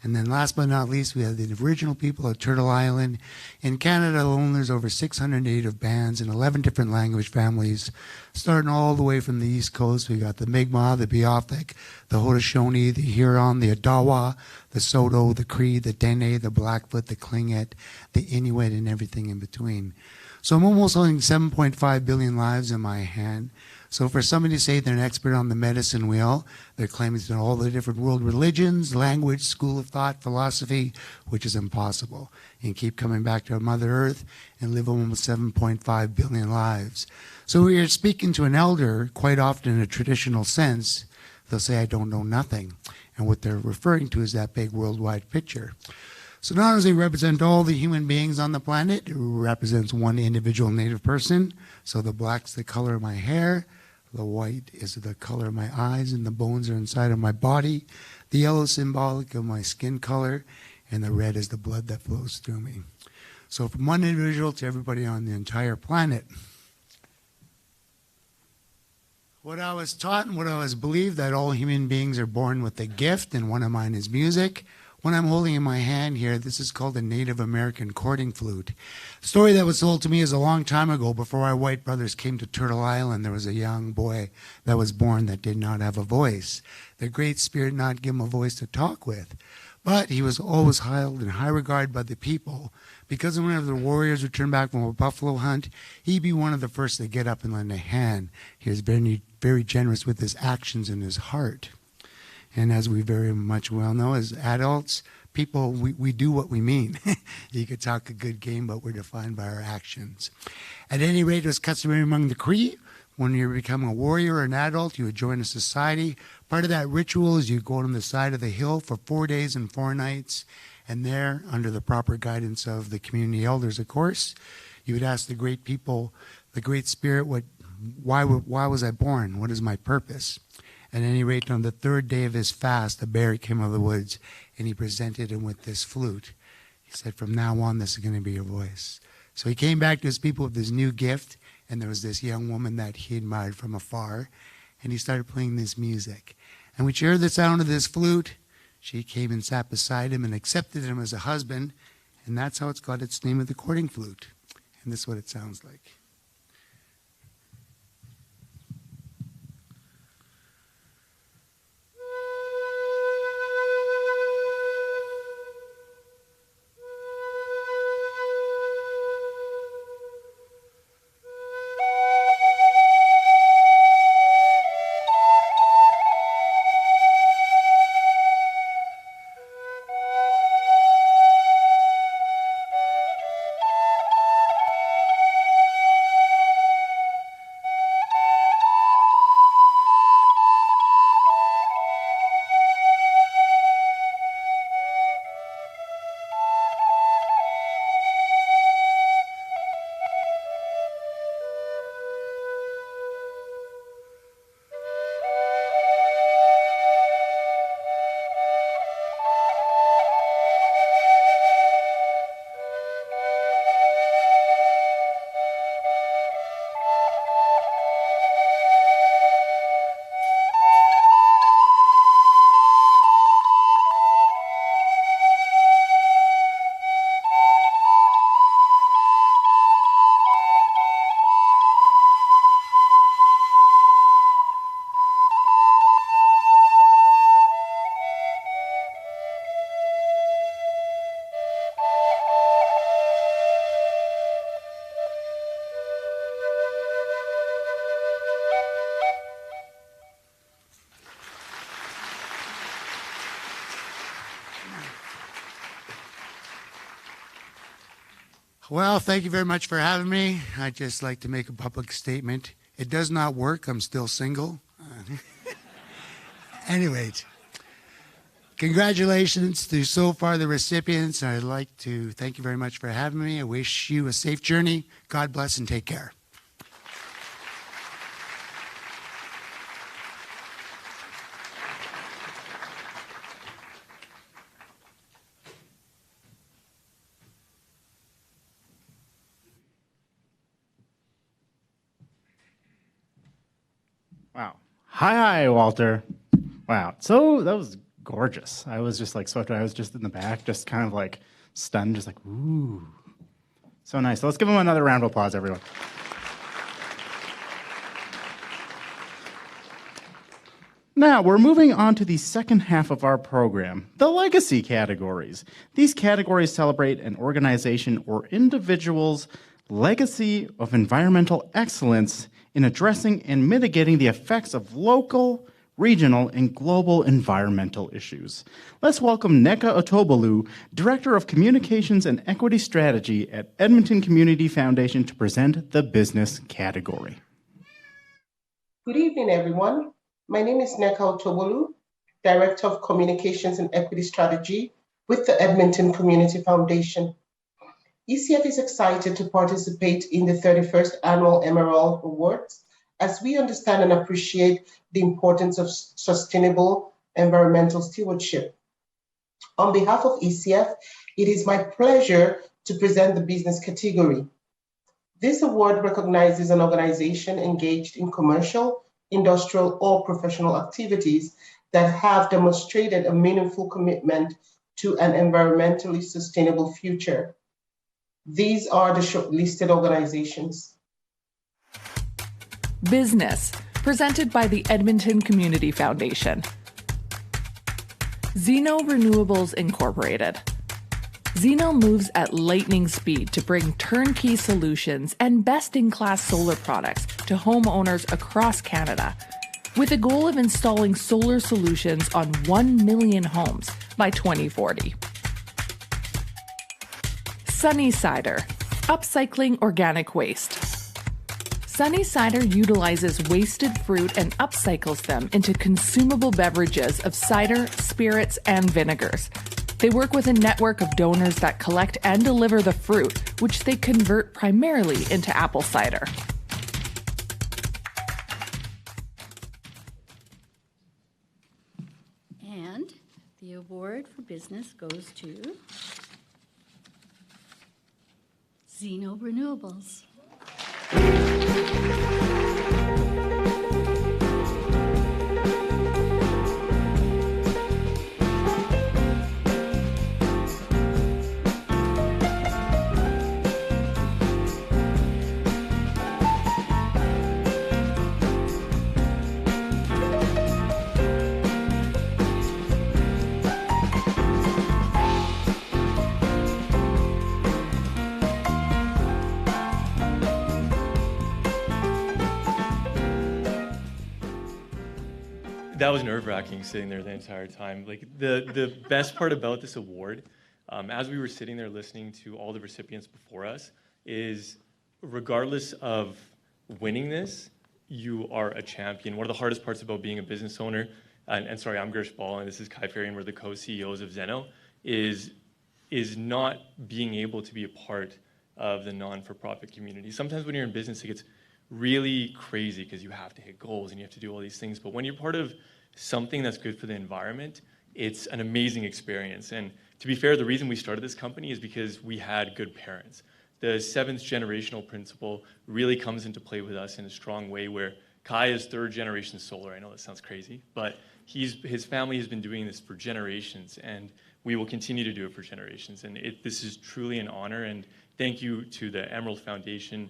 And then last but not least, we have the original people of Turtle Island. In Canada alone, there's over 600 native bands in 11 different language families, starting all the way from the East Coast. We got the Mi'kmaq, the Beothuk, the Haudenosaunee, the Huron, the Odawa, the Saulteaux, the Cree, the Dene, the Blackfoot, the Tlingit, the Inuit, and everything in between. So I'm almost holding 7.5 billion lives in my hand. So for somebody to say they're an expert on the medicine wheel, they're claiming to know all the different world religions, language, school of thought, philosophy, which is impossible. And keep coming back to Mother Earth and live almost 7.5 billion lives. So when you're speaking to an elder, quite often in a traditional sense, they'll say, I don't know nothing. And what they're referring to is that big worldwide picture. So not only does it represent all the human beings on the planet, it represents one individual native person. So the black's the color of my hair, the white is the color of my eyes, and the bones are inside of my body. The yellow is symbolic of my skin color, and the red is the blood that flows through me. So from one individual to everybody on the entire planet. What I was taught and what I was believed, that all human beings are born with a gift, and one of mine is music. What I'm holding in my hand here, this is called a Native American cording flute. A story that was told to me is a long time ago, before our white brothers came to Turtle Island, there was a young boy that was born that did not have a voice. The Great Spirit not give him a voice to talk with. But he was always held in high regard by the people, because whenever the warriors returned back from a buffalo hunt, he'd be one of the first to get up and lend a hand. He was very, very generous with his actions and his heart. And as we very much well know, as adults, people, we do what we mean. You could talk a good game, but we're defined by our actions. At any rate, it was customary among the Cree, when you become a warrior or an adult, you would join a society. Part of that ritual is you go on the side of the hill for 4 days and 4 nights, and there, under the proper guidance of the community elders, of course, you would ask the great people, the Great Spirit, why was I born? What is my purpose? At any rate, on the 3rd day of his fast, a bear came out of the woods, and he presented him with this flute. He said, from now on, this is going to be your voice. So he came back to his people with this new gift, and there was this young woman that he admired from afar, and he started playing this music. And when she heard the sound of this flute, she came and sat beside him and accepted him as a husband, and that's how it's got its name of the cording flute. And this is what it sounds like. Well, thank you very much for having me. I'd just like to make a public statement. It does not work. I'm still single. Anyways, congratulations to so far the recipients. I'd like to thank you very much for having me. I wish you a safe journey. God bless and take care. Wow. Hi, Walter. Wow. So that was gorgeous. I was just like swept away. I was just in the back, just kind of like stunned, just like, ooh. So nice. So let's give him another round of applause, everyone. Now, we're moving on to the second half of our program, the legacy categories. These categories celebrate an organization or individual's legacy of environmental excellence in addressing and mitigating the effects of local, regional, and global environmental issues. Let's welcome Neka Otobolu, Director of Communications and Equity Strategy at Edmonton Community Foundation, to present the business category. Good evening, everyone. My name is Neka Otobolu, Director of Communications and Equity Strategy with the Edmonton Community Foundation. ECF is excited to participate in the 31st Annual Emerald Awards as we understand and appreciate the importance of sustainable environmental stewardship. On behalf of ECF, it is my pleasure to present the business category. This award recognizes an organization engaged in commercial, industrial, or professional activities that have demonstrated a meaningful commitment to an environmentally sustainable future. These are the shortlisted organizations. Business, presented by the Edmonton Community Foundation. Zeno Renewables Incorporated. Zeno moves at lightning speed to bring turnkey solutions and best-in-class solar products to homeowners across Canada, with a goal of installing solar solutions on 1 million homes by 2040. Sunny Cider, upcycling organic waste. Sunny Cider utilizes wasted fruit and upcycles them into consumable beverages of cider, spirits, and vinegars. They work with a network of donors that collect and deliver the fruit, which they convert primarily into apple cider. And the award for business goes to Zeno Renewables. That was nerve-wracking sitting there the entire time. Like the best part about this award, as we were sitting there listening to all the recipients before us, is regardless of winning this, you are a champion. One of the hardest parts about being a business owner, and sorry, I'm Gersh Ball, and this is Kai Ferry, and we're the co-CEOs of Zeno, is not being able to be a part of the non-for-profit community. Sometimes when you're in business, it gets really crazy because you have to hit goals and you have to do all these things. But when you're part of something that's good for the environment, it's an amazing experience. And to be fair, the reason we started this company is because we had good parents. The 7th generational principle really comes into play with us in a strong way, where Kai is 3rd generation solar. I know that sounds crazy, but his family has been doing this for generations, and we will continue to do it for generations. And this is truly an honor, and thank you to the Emerald Foundation.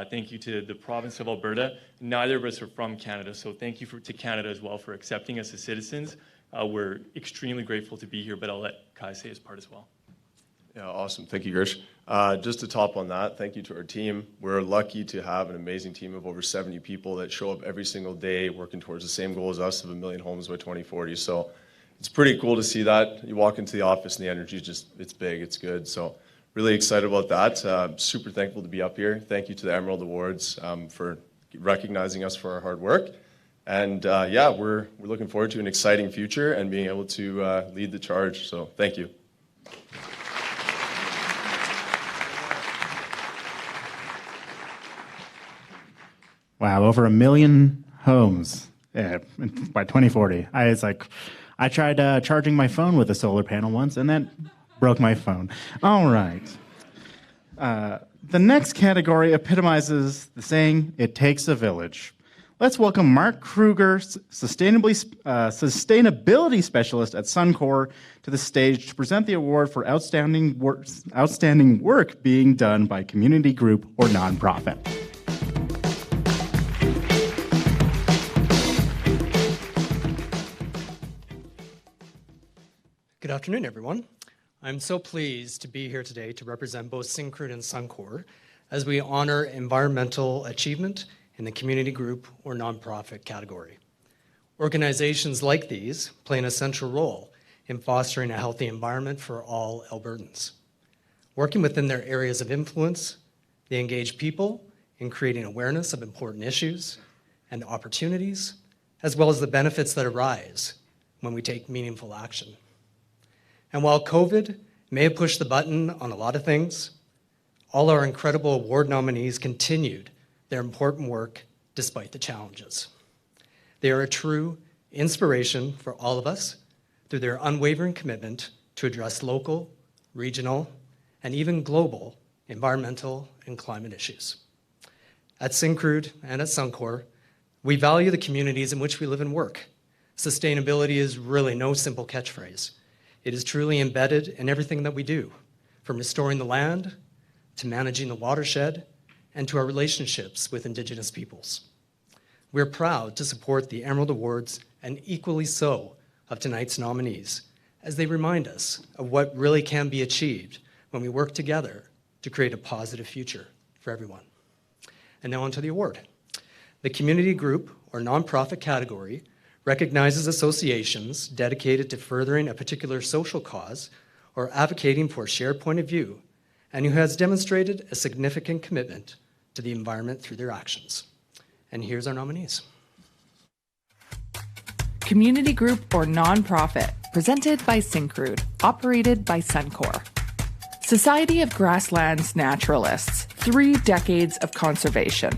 Thank you to the province of Alberta. Neither of us are from Canada, so thank you to Canada as well for accepting us as citizens. We're extremely grateful to be here, but I'll let Kai say his part as well. Yeah, awesome. Thank you, Gersh. Just to top on that, thank you to our team. We're lucky to have an amazing team of over 70 people that show up every single day working towards the same goal as us of 1 million homes by 2040. So it's pretty cool to see that. You walk into the office and the energy is just, it's big, it's good. So really excited about that. Super thankful to be up here. Thank you to the Emerald Awards for recognizing us for our hard work. And yeah, we're looking forward to an exciting future and being able to lead the charge. So thank you. Wow, over 1 million homes by 2040. I tried charging my phone with a solar panel once, and that broke my phone. All right. The next category epitomizes the saying, "It takes a village." Let's welcome Mark Kruger, sustainability specialist at Suncor, to the stage to present the award for outstanding work being done by community group or nonprofit. Good afternoon, everyone. I'm so pleased to be here today to represent both Syncrude and Suncor as we honor environmental achievement in the community group or nonprofit category. Organizations like these play an essential role in fostering a healthy environment for all Albertans. Working within their areas of influence, they engage people in creating awareness of important issues and opportunities, as well as the benefits that arise when we take meaningful action. And while COVID may have pushed the button on a lot of things, all our incredible award nominees continued their important work despite the challenges. They are a true inspiration for all of us through their unwavering commitment to address local, regional, and even global environmental and climate issues. At Syncrude and at Suncor, we value the communities in which we live and work. Sustainability is really no simple catchphrase. It is truly embedded in everything that we do, from restoring the land, to managing the watershed, and to our relationships with Indigenous peoples. We're proud to support the Emerald Awards, and equally so of tonight's nominees, as they remind us of what really can be achieved when we work together to create a positive future for everyone. And now on to the award. The community group or nonprofit category recognizes associations dedicated to furthering a particular social cause or advocating for a shared point of view, and who has demonstrated a significant commitment to the environment through their actions. And here's our nominees. Community group or nonprofit, presented by Syncrude, operated by Suncor. Society of Grasslands Naturalists, 3 decades of conservation.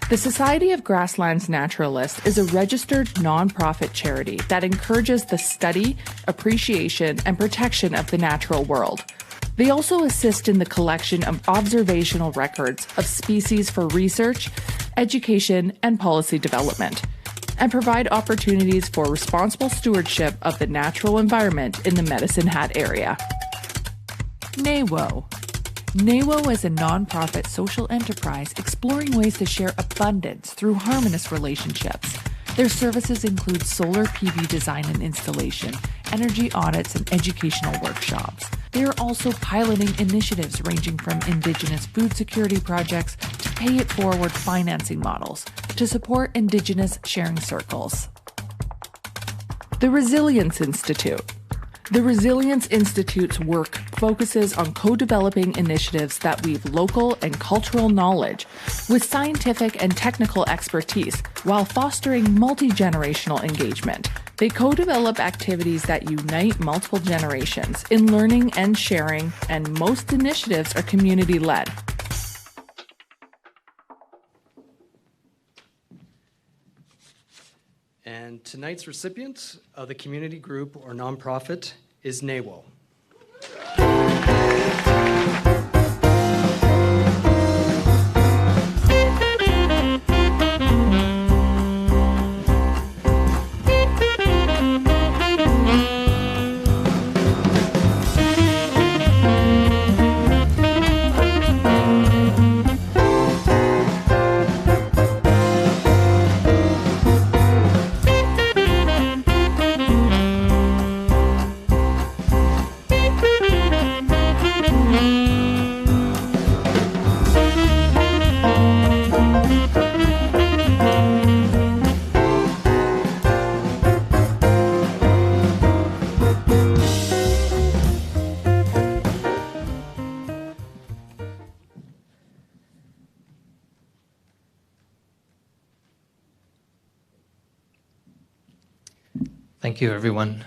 The Society of Grasslands Naturalists is a registered nonprofit charity that encourages the study, appreciation, and protection of the natural world. They also assist in the collection of observational records of species for research, education, and policy development, and provide opportunities for responsible stewardship of the natural environment in the Medicine Hat area. NAWO. NAWO is a nonprofit social enterprise exploring ways to share abundance through harmonious relationships. Their services include solar PV design and installation, energy audits, and educational workshops. They are also piloting initiatives ranging from Indigenous food security projects to pay-it-forward financing models to support Indigenous sharing circles. The Resilience Institute. The Resilience Institute's work focuses on co-developing initiatives that weave local and cultural knowledge with scientific and technical expertise while fostering multi-generational engagement. They co-develop activities that unite multiple generations in learning and sharing, and most initiatives are community-led. And tonight's recipient of the community group or nonprofit is NAWO. Thank you, everyone.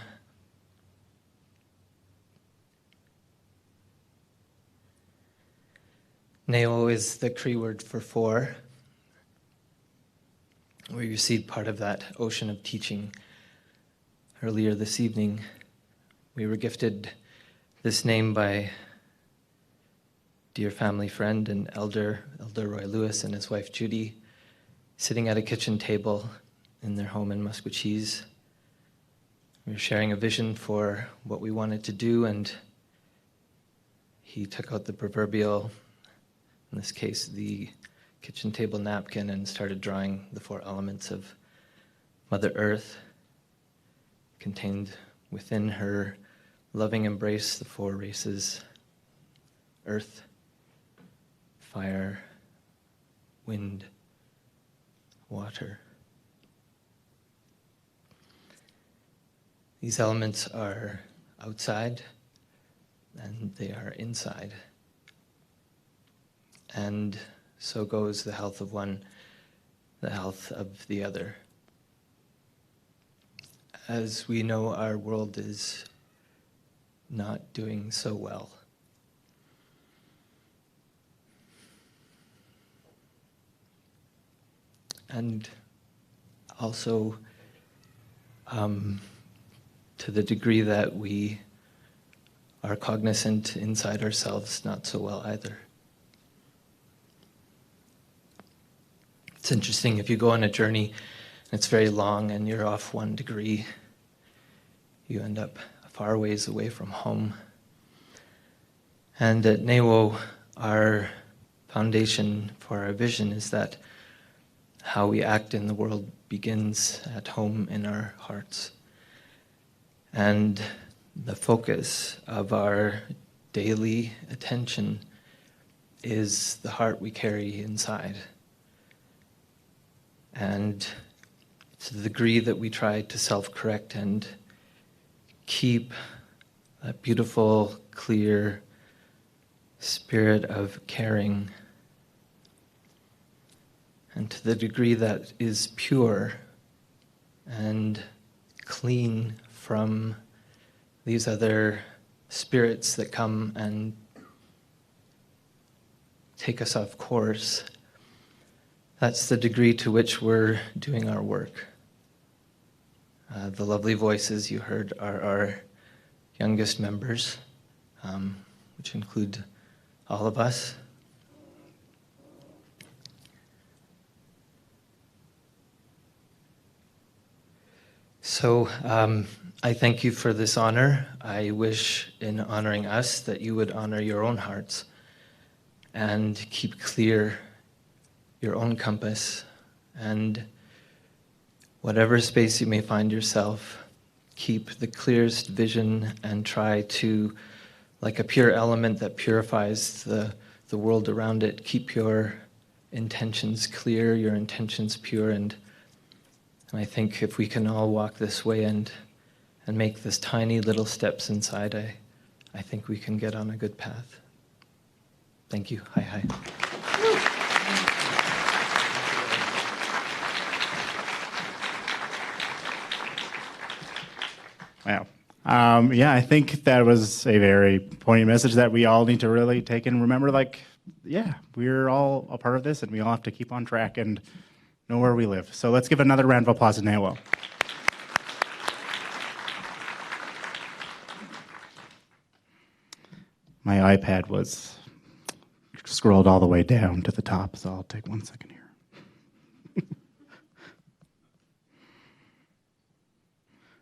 Neo is the Cree word for four. We received part of that ocean of teaching earlier this evening. We were gifted this name by dear family friend and Elder Roy Lewis and his wife Judy, sitting at a kitchen table in their home in Musquecheese. We were sharing a vision for what we wanted to do, and he took out the proverbial, in this case, the kitchen table napkin, and started drawing the four elements of Mother Earth, contained within her loving embrace, the four races: earth, fire, wind, water. These elements are outside and they are inside. And so goes the health of one, the health of the other. As we know, our world is not doing so well. And also, to the degree that we are cognizant inside ourselves, not so well either. It's interesting, if you go on a journey and it's very long and you're off 1 degree, you end up a far ways away from home. And at NAWO, our foundation for our vision is that how we act in the world begins at home in our hearts. And the focus of our daily attention is the heart we carry inside. And to the degree that we try to self-correct and keep that beautiful, clear spirit of caring, and to the degree that is pure and clean from these other spirits that come and take us off course, that's the degree to which we're doing our work. The lovely voices you heard are our youngest members, which include all of us. So I thank you for this honor. I wish in honoring us that you would honor your own hearts and keep clear your own compass, and whatever space you may find yourself, keep the clearest vision and try to, like a pure element that purifies the world around it, keep your intentions clear, your intentions pure, and I think if we can all walk this way and make this tiny little steps inside, I think we can get on a good path. Thank you. Hi, hi. Wow. Yeah, I think that was a very poignant message that we all need to really take and remember, like, yeah, we're all a part of this and we all have to keep on track and know where we live. So let's give another round of applause to NAWO. My iPad was scrolled all the way down to the top, so I'll take 1 second here.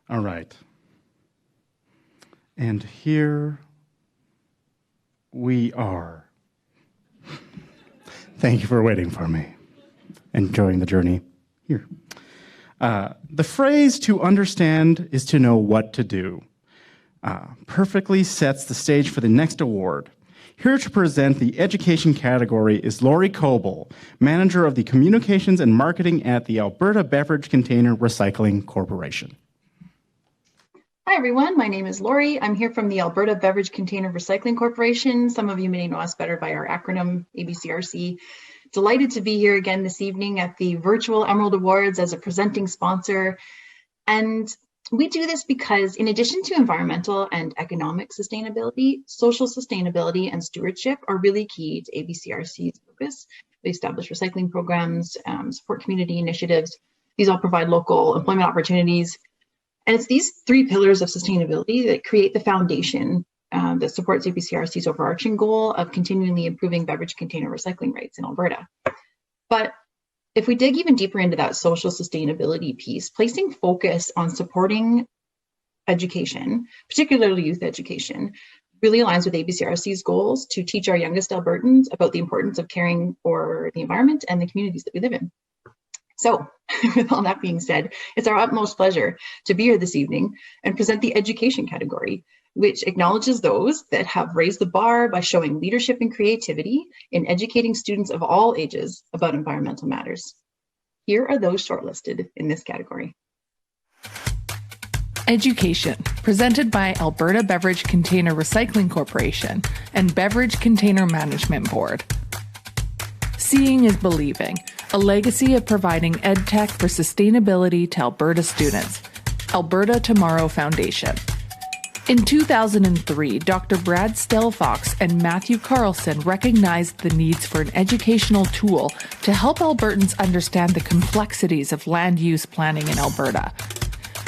All right. And here we are. Thank you for waiting for me. Enjoying the journey here. The phrase "to understand is to know what to do" perfectly sets the stage for the next award. Here to present the education category is Lori Coble, manager of the communications and marketing at the Alberta Beverage Container Recycling Corporation. Hi everyone, my name is Lori. I'm here from the Alberta Beverage Container Recycling Corporation. Some of you may know us better by our acronym ABCRC. Delighted to be here again this evening at the virtual Emerald Awards as a presenting sponsor. And We do this because in addition to environmental and economic sustainability, social sustainability and stewardship are really key to ABCRC's purpose. We establish recycling programs, support community initiatives. These all provide local employment opportunities. And it's these three pillars of sustainability that create the foundation that supports ABCRC's overarching goal of continually improving beverage container recycling rates in Alberta. But if we dig even deeper into that social sustainability piece, placing focus on supporting education, particularly youth education, really aligns with ABCRC's goals to teach our youngest Albertans about the importance of caring for the environment and the communities that we live in. So, with all that being said, it's our utmost pleasure to be here this evening and present the education category, which acknowledges those that have raised the bar by showing leadership and creativity in educating students of all ages about environmental matters. Here are those shortlisted in this category. Education, presented by Alberta Beverage Container Recycling Corporation and Beverage Container Management Board. Seeing is Believing, a legacy of providing EdTech for sustainability to Alberta students. Alberta Tomorrow Foundation. In 2003, Dr. Brad Stelfox and Matthew Carlson recognized the needs for an educational tool to help Albertans understand the complexities of land use planning in Alberta.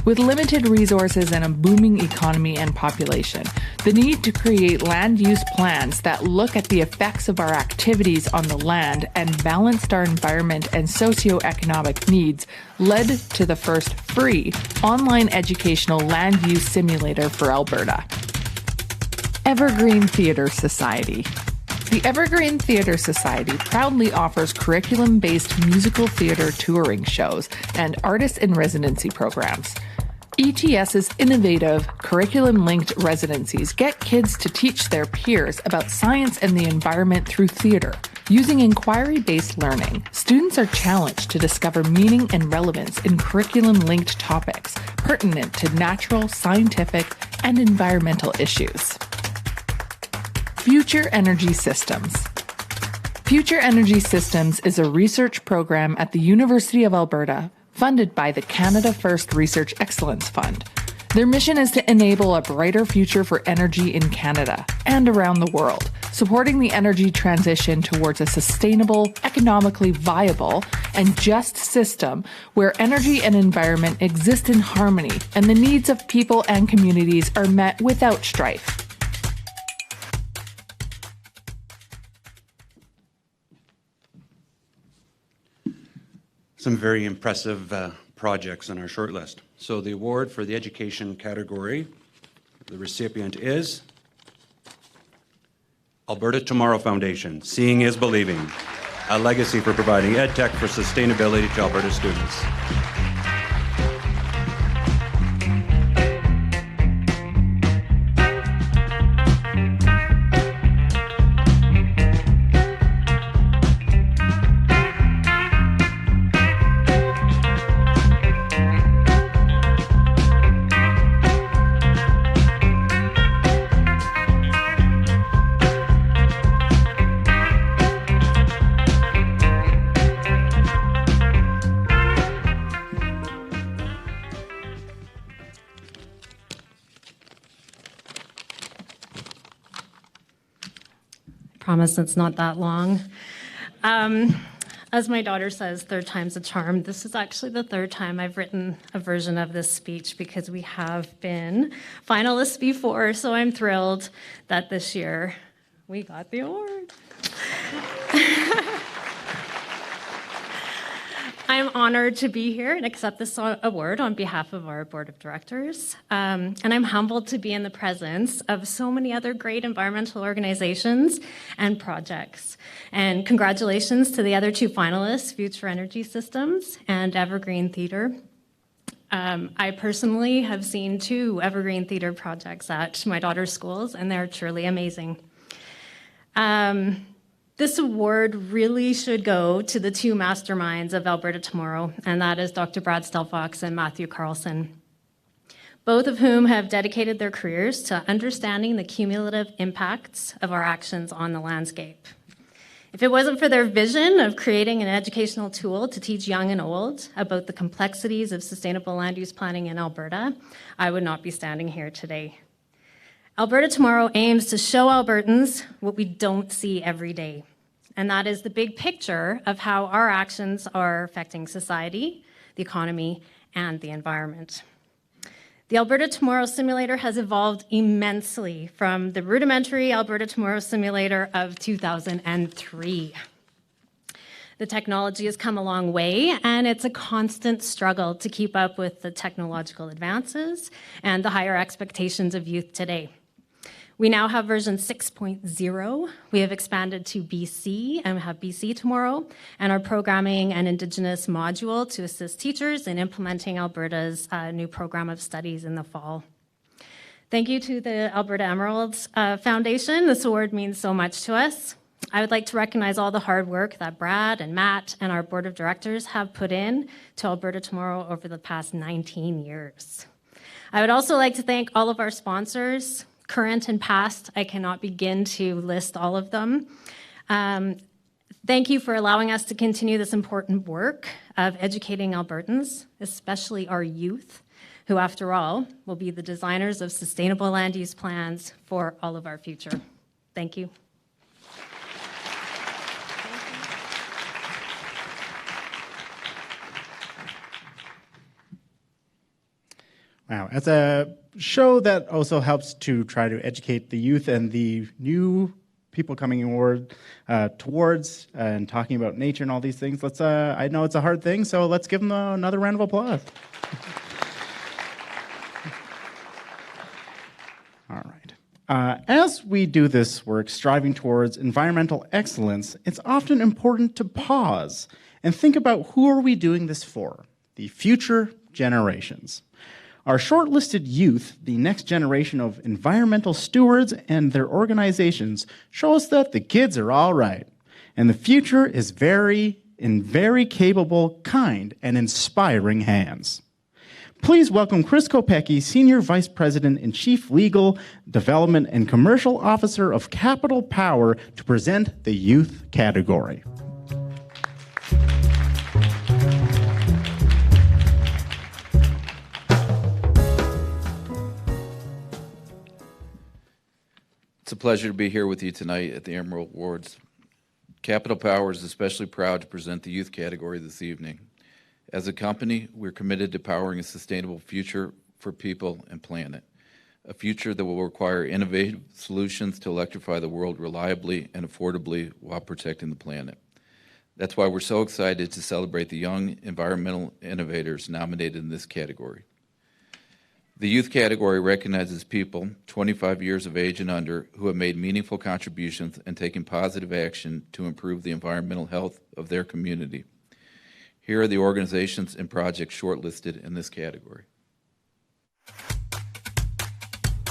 With limited resources and a booming economy and population, the need to create land use plans that look at the effects of our activities on the land and balanced our environment and socioeconomic needs led to the first free online educational land use simulator for Alberta. Evergreen Theatre Society. The Evergreen Theatre Society proudly offers curriculum-based musical theatre touring shows and artist-in-residency programs. ETS's innovative curriculum-linked residencies get kids to teach their peers about science and the environment through theatre. Using inquiry-based learning, students are challenged to discover meaning and relevance in curriculum-linked topics pertinent to natural, scientific, and environmental issues. Future Energy Systems. Future Energy Systems is a research program at the University of Alberta funded by the Canada First Research Excellence Fund. Their mission is to enable a brighter future for energy in Canada and around the world, supporting the energy transition towards a sustainable, economically viable, and just system where energy and environment exist in harmony and the needs of people and communities are met without strife. Some very impressive projects on our shortlist. So the award for the education category, the recipient is Alberta Tomorrow Foundation, Seeing is Believing, a legacy for providing EdTech for sustainability to Alberta students. Promise it's not that long. As my daughter says, third time's a charm. This is actually the third time I've written a version of this speech because we have been finalists before, so I'm thrilled that this year we got the award. I'm honored to be here and accept this award on behalf of our board of directors. And I'm humbled to be in the presence of so many other great environmental organizations and projects. And congratulations to the other two finalists, Future Energy Systems and Evergreen Theatre. I personally have seen 2 Evergreen Theatre projects at my daughter's schools, and they're truly amazing. This award really should go to the 2 masterminds of Alberta Tomorrow, and that is Dr. Brad Stelfox and Matthew Carlson, both of whom have dedicated their careers to understanding the cumulative impacts of our actions on the landscape. If it wasn't for their vision of creating an educational tool to teach young and old about the complexities of sustainable land use planning in Alberta, I would not be standing here today. Alberta Tomorrow aims to show Albertans what we don't see every day, and that is the big picture of how our actions are affecting society, the economy, and the environment. The Alberta Tomorrow Simulator has evolved immensely from the rudimentary Alberta Tomorrow Simulator of 2003. The technology has come a long way, and it's a constant struggle to keep up with the technological advances and the higher expectations of youth today. We now have version 6.0. We have expanded to BC and we have BC Tomorrow, and are programming an Indigenous module to assist teachers in implementing Alberta's new program of studies in the fall. Thank you to the Alberta Emeralds Foundation. This award means so much to us. I would like to recognize all the hard work that Brad and Matt and our board of directors have put in to Alberta Tomorrow over the past 19 years. I would also like to thank all of our sponsors, current and past. I cannot begin to list all of them. Thank you for allowing us to continue this important work of educating Albertans, especially our youth, who, after all, will be the designers of sustainable land use plans for all of our future. Thank you. Wow, as a show that also helps to try to educate the youth and the new people coming forward towards and talking about nature and all these things. Let's. I know it's a hard thing, so let's give them another round of applause. All right. As we do this work, striving towards environmental excellence, it's often important to pause and think about who are we doing this for? The future generations. Our shortlisted youth, the next generation of environmental stewards and their organizations, show us that the kids are all right, and the future is in very capable, kind, and inspiring hands. Please welcome Chris Kopecki, Senior Vice President and Chief Legal, Development, and Commercial Officer of Capital Power, to present the youth category. It's a pleasure to be here with you tonight at the Emerald Awards. Capital Power is especially proud to present the youth category this evening. As a company, we're committed to powering a sustainable future for people and planet, a future that will require innovative solutions to electrify the world reliably and affordably while protecting the planet. That's why we're so excited to celebrate the young environmental innovators nominated in this category. The youth category recognizes people 25 years of age and under who have made meaningful contributions and taken positive action to improve the environmental health of their community. Here are the organizations and projects shortlisted in this category.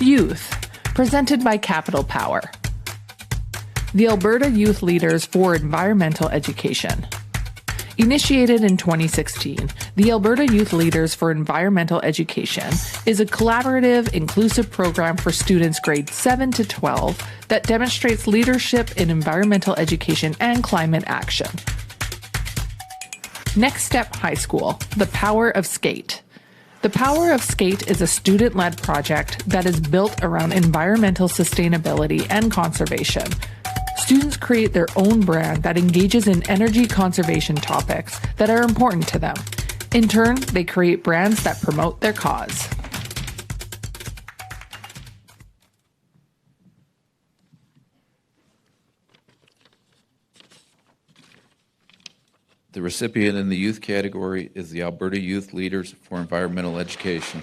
Youth, presented by Capital Power. The Alberta Youth Leaders for Environmental Education. Initiated in 2016, the Alberta Youth Leaders for Environmental Education is a collaborative, inclusive program for students grades 7 to 12 that demonstrates leadership in environmental education and climate action. Next Step High School, The Power of Skate. The Power of Skate is a student-led project that is built around environmental sustainability and conservation. Students create their own brand that engages in energy conservation topics that are important to them. In turn, they create brands that promote their cause. The recipient in the youth category is the Alberta Youth Leaders for Environmental Education.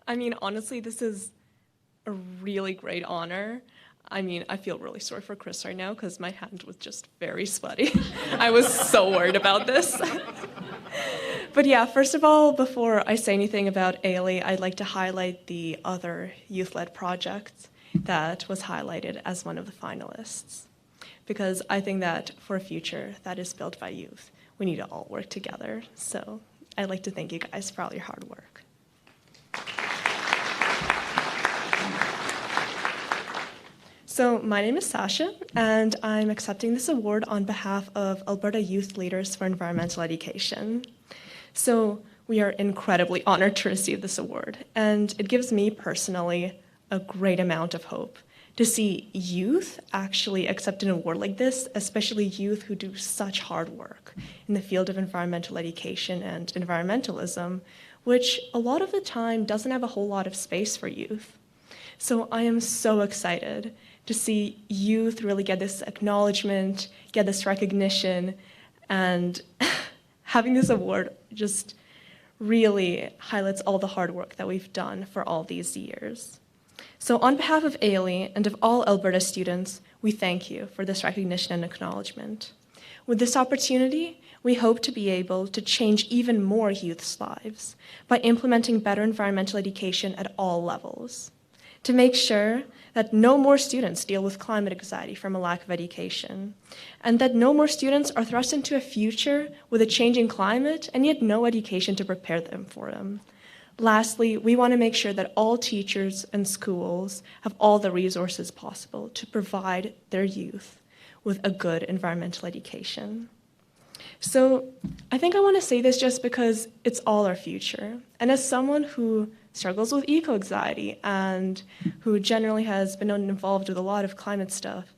I mean, honestly, this is a really great honor. I mean, I feel really sorry for Chris right now because my hand was just very sweaty. I was so worried about this. But yeah, first of all, before I say anything about Ailey, I'd like to highlight the other youth-led project that was highlighted as one of the finalists. Because I think that for a future that is built by youth, we need to all work together. So I'd like to thank you guys for all your hard work. So my name is Sasha, and I'm accepting this award on behalf of Alberta Youth Leaders for Environmental Education. So we are incredibly honored to receive this award, and it gives me personally a great amount of hope to see youth actually accept an award like this, especially youth who do such hard work in the field of environmental education and environmentalism, which a lot of the time doesn't have a whole lot of space for youth. So I am so excited to see youth really get this acknowledgement, get this recognition, and having this award just really highlights all the hard work that we've done for all these years. So on behalf of Ailey and of all Alberta students, we thank you for this recognition and acknowledgement. With this opportunity, we hope to be able to change even more youth's lives by implementing better environmental education at all levels, to make sure that no more students deal with climate anxiety from a lack of education, and that no more students are thrust into a future with a changing climate and yet no education to prepare them for them. Lastly, we want to make sure that all teachers and schools have all the resources possible to provide their youth with a good environmental education. So I think I want to say this just because it's all our future. And as someone who struggles with eco-anxiety and who generally has been involved with a lot of climate stuff,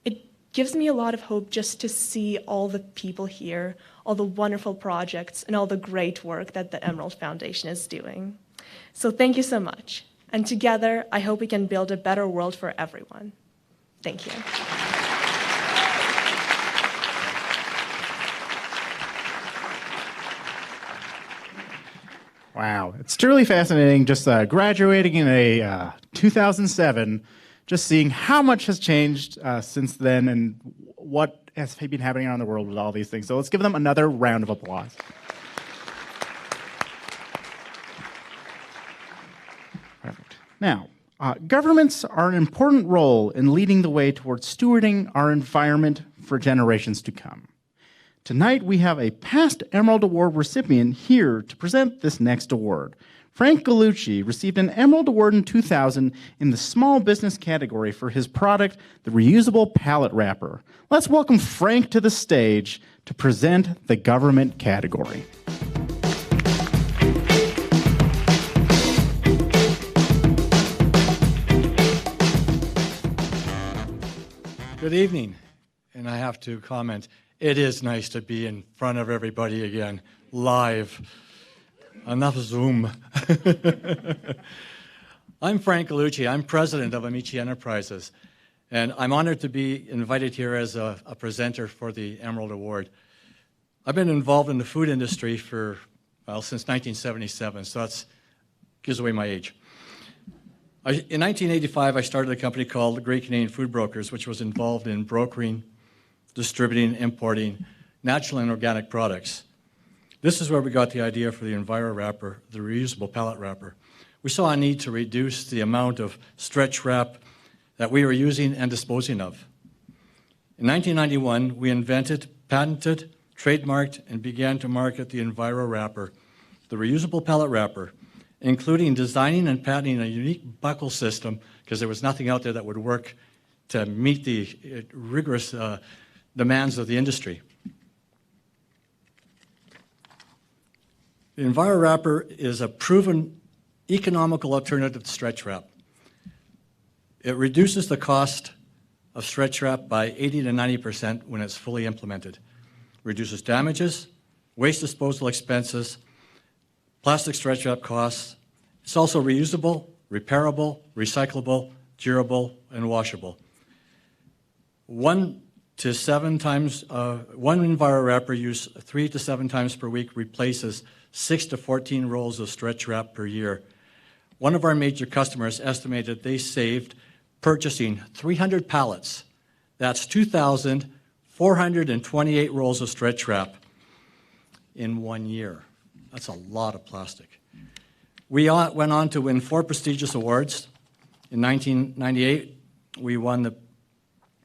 it gives me a lot of hope just to see all the people here, all the wonderful projects, and all the great work that the Emerald Foundation is doing. So thank you so much. And together, I hope we can build a better world for everyone. Thank you. Wow, it's truly fascinating just graduating in a 2007, just seeing how much has changed since then and what has been happening around the world with all these things. So let's give them another round of applause. Perfect. Now, governments are an important role in leading the way towards stewarding our environment for generations to come. Tonight, we have a past Emerald Award recipient here to present this next award. Frank Gallucci received an Emerald Award in 2000 in the small business category for his product, the reusable pallet wrapper. Let's welcome Frank to the stage to present the government category. Good evening, and I have to comment. It is nice to be in front of everybody again, live. Enough Zoom. I'm Frank Gallucci. I'm president of Amici Enterprises, and I'm honored to be invited here as a presenter for the Emerald Award. I've been involved in the food industry for, well, since 1977, so that gives away my age. In 1985, I started a company called the Great Canadian Food Brokers, which was involved in brokering, distributing, importing natural and organic products. This is where we got the idea for the Enviro wrapper, the reusable pallet wrapper. We saw a need to reduce the amount of stretch wrap that we were using and disposing of. In 1991, we invented, patented, trademarked, and began to market the Enviro wrapper, the reusable pallet wrapper, including designing and patenting a unique buckle system, because there was nothing out there that would work to meet the rigorous demands of the industry. The Enviro wrapper is a proven economical alternative to stretch wrap. It reduces the cost of stretch wrap by 80 to 90% when it's fully implemented. Reduces damages, waste disposal expenses, plastic stretch wrap costs. It's also reusable, repairable, recyclable, durable, and washable. One Enviro wrapper used 3 to 7 times per week replaces 6 to 14 rolls of stretch wrap per year. one of our major customers estimated they saved purchasing 300 pallets. That's 2,428 rolls of stretch wrap in 1 year. That's a lot of plastic. We went on to win 4 prestigious awards. In 1998, we won the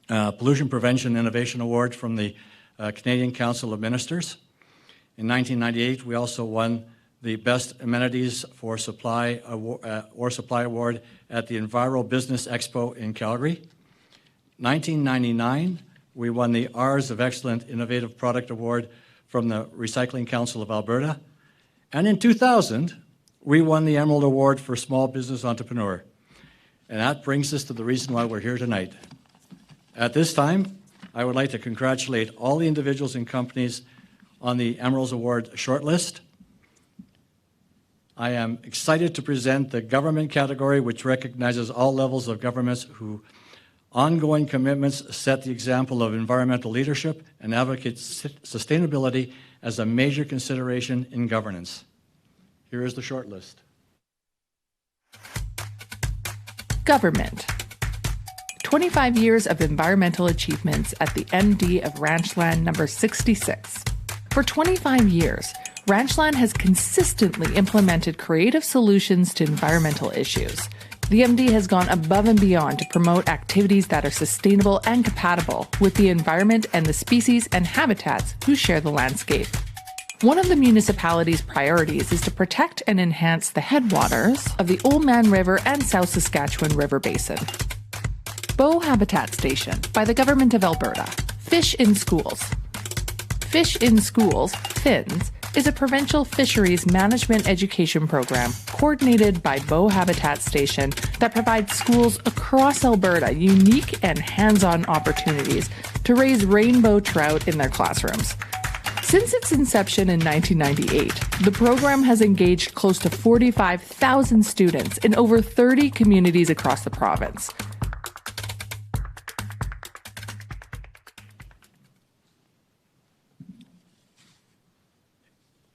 Pollution Prevention Innovation Award from the Canadian Council of Ministers. In 1998, we also won the Best Amenities for Supply Award at the Enviro Business Expo in Calgary. 1999, we won the R's of Excellent Innovative Product Award from the Recycling Council of Alberta. And in 2000, we won the Emerald Award for Small Business Entrepreneur. And that brings us to the reason why we're here tonight. At this time, I would like to congratulate all the individuals and companies on the Emeralds Award shortlist. I am excited to present the government category, which recognizes all levels of governments whose ongoing commitments set the example of environmental leadership and advocate sustainability as a major consideration in governance. Here is the shortlist. Government. 25 years of environmental achievements at the MD of Ranchland number 66. For 25 years, Ranchland has consistently implemented creative solutions to environmental issues. The MD has gone above and beyond to promote activities that are sustainable and compatible with the environment and the species and habitats who share the landscape. One of the municipality's priorities is to protect and enhance the headwaters of the Oldman River and South Saskatchewan River Basin. Bow Habitat Station by the Government of Alberta. Fish in Schools. Fish in Schools, FINS, is a provincial fisheries management education program coordinated by Bow Habitat Station that provides schools across Alberta unique and hands-on opportunities to raise rainbow trout in their classrooms. Since its inception in 1998, the program has engaged close to 45,000 students in over 30 communities across the province.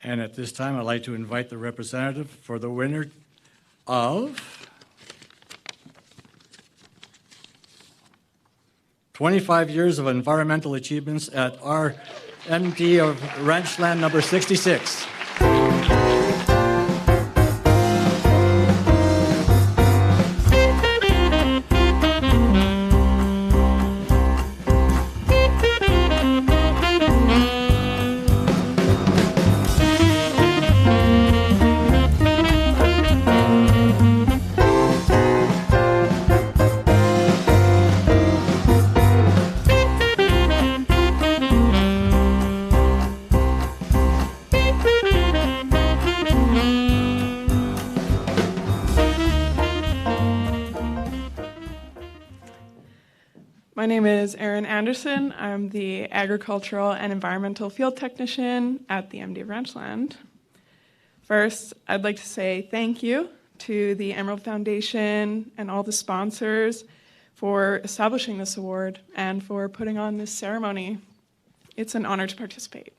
And at this time, I'd like to invite the representative for the winner of 25 years of environmental achievements at our MD of Ranchland number 66. My name is Erin Anderson. I'm the Agricultural and Environmental Field Technician at the MD of Ranchland. First, I'd like to say thank you to the Emerald Foundation and all the sponsors for establishing this award and for putting on this ceremony. It's an honor to participate.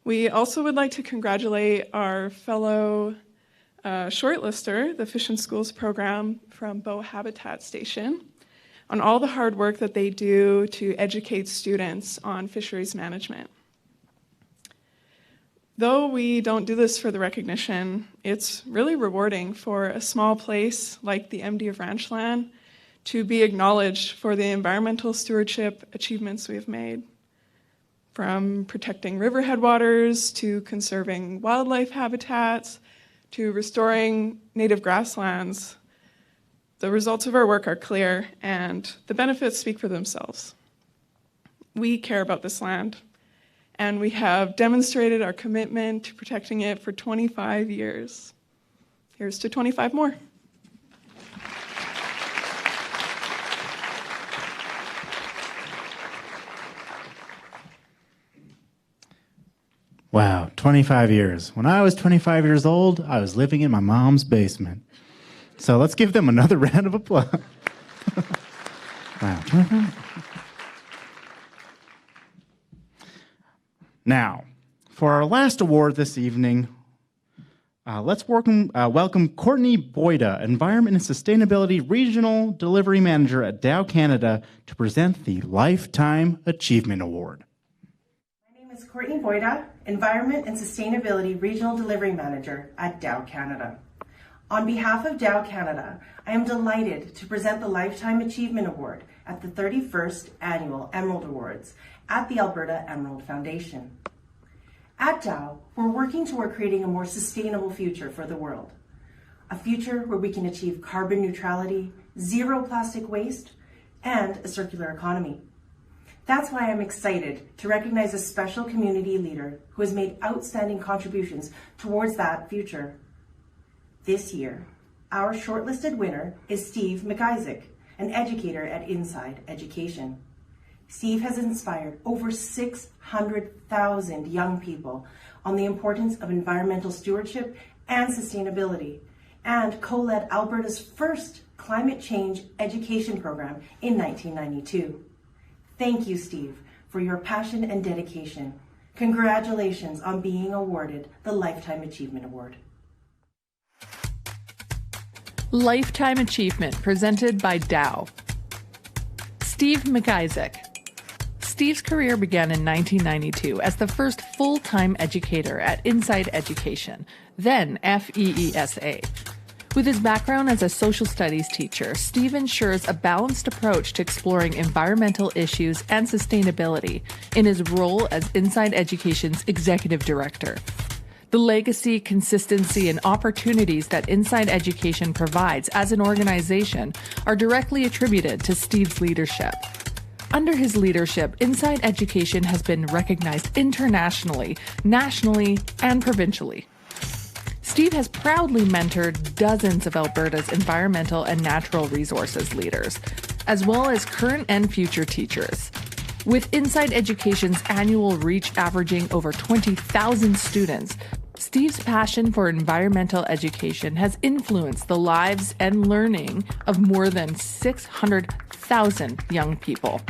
We also would like to congratulate our fellow shortlister, the Fish in Schools program from Bow Habitat Station, on all the hard work that they do to educate students on fisheries management. Though we don't do this for the recognition, it's really rewarding for a small place like the MD of Ranchland to be acknowledged for the environmental stewardship achievements we've made. From protecting river headwaters, to conserving wildlife habitats, to restoring native grasslands. The results of our work are clear, and the benefits speak for themselves. We care about this land, and we have demonstrated our commitment to protecting it for 25 years. Here's to 25 more. Wow, 25 years. When I was 25 years old, I was living in my mom's basement. So let's give them another round of applause. Wow. Now, for our last award this evening, Let's welcome Courtney Boyda, Environment and Sustainability Regional Delivery Manager at Dow Canada, to present the Lifetime Achievement Award. My name is Courtney Boyda, Environment and Sustainability Regional Delivery Manager at Dow Canada. On behalf of Dow Canada, I am delighted to present the Lifetime Achievement Award at the 31st Annual Emerald Awards at the Alberta Emerald Foundation. At Dow, we're working toward creating a more sustainable future for the world. A future where we can achieve carbon neutrality, zero plastic waste, and a circular economy. That's why I'm excited to recognize a special community leader who has made outstanding contributions towards that future. This year, our shortlisted winner is Steve McIsaac, an educator at Inside Education. Steve has inspired over 600,000 young people on the importance of environmental stewardship and sustainability, and co-led Alberta's first climate change education program in 1992. Thank you, Steve, for your passion and dedication. Congratulations on being awarded the Lifetime Achievement Award. Lifetime Achievement presented by Dow. Steve McIsaac. Steve's career began in 1992 as the first full-time educator at Inside Education, then FEESA. With his background as a social studies teacher, Steve ensures a balanced approach to exploring environmental issues and sustainability in his role as Inside Education's executive director. The legacy, consistency, and opportunities that Inside Education provides as an organization are directly attributed to Steve's leadership. Under his leadership, Inside Education has been recognized internationally, nationally, and provincially. Steve has proudly mentored dozens of Alberta's environmental and natural resources leaders, as well as current and future teachers. With Inside Education's annual reach averaging over 20,000 students, Steve's passion for environmental education has influenced the lives and learning of more than 600,000 young people.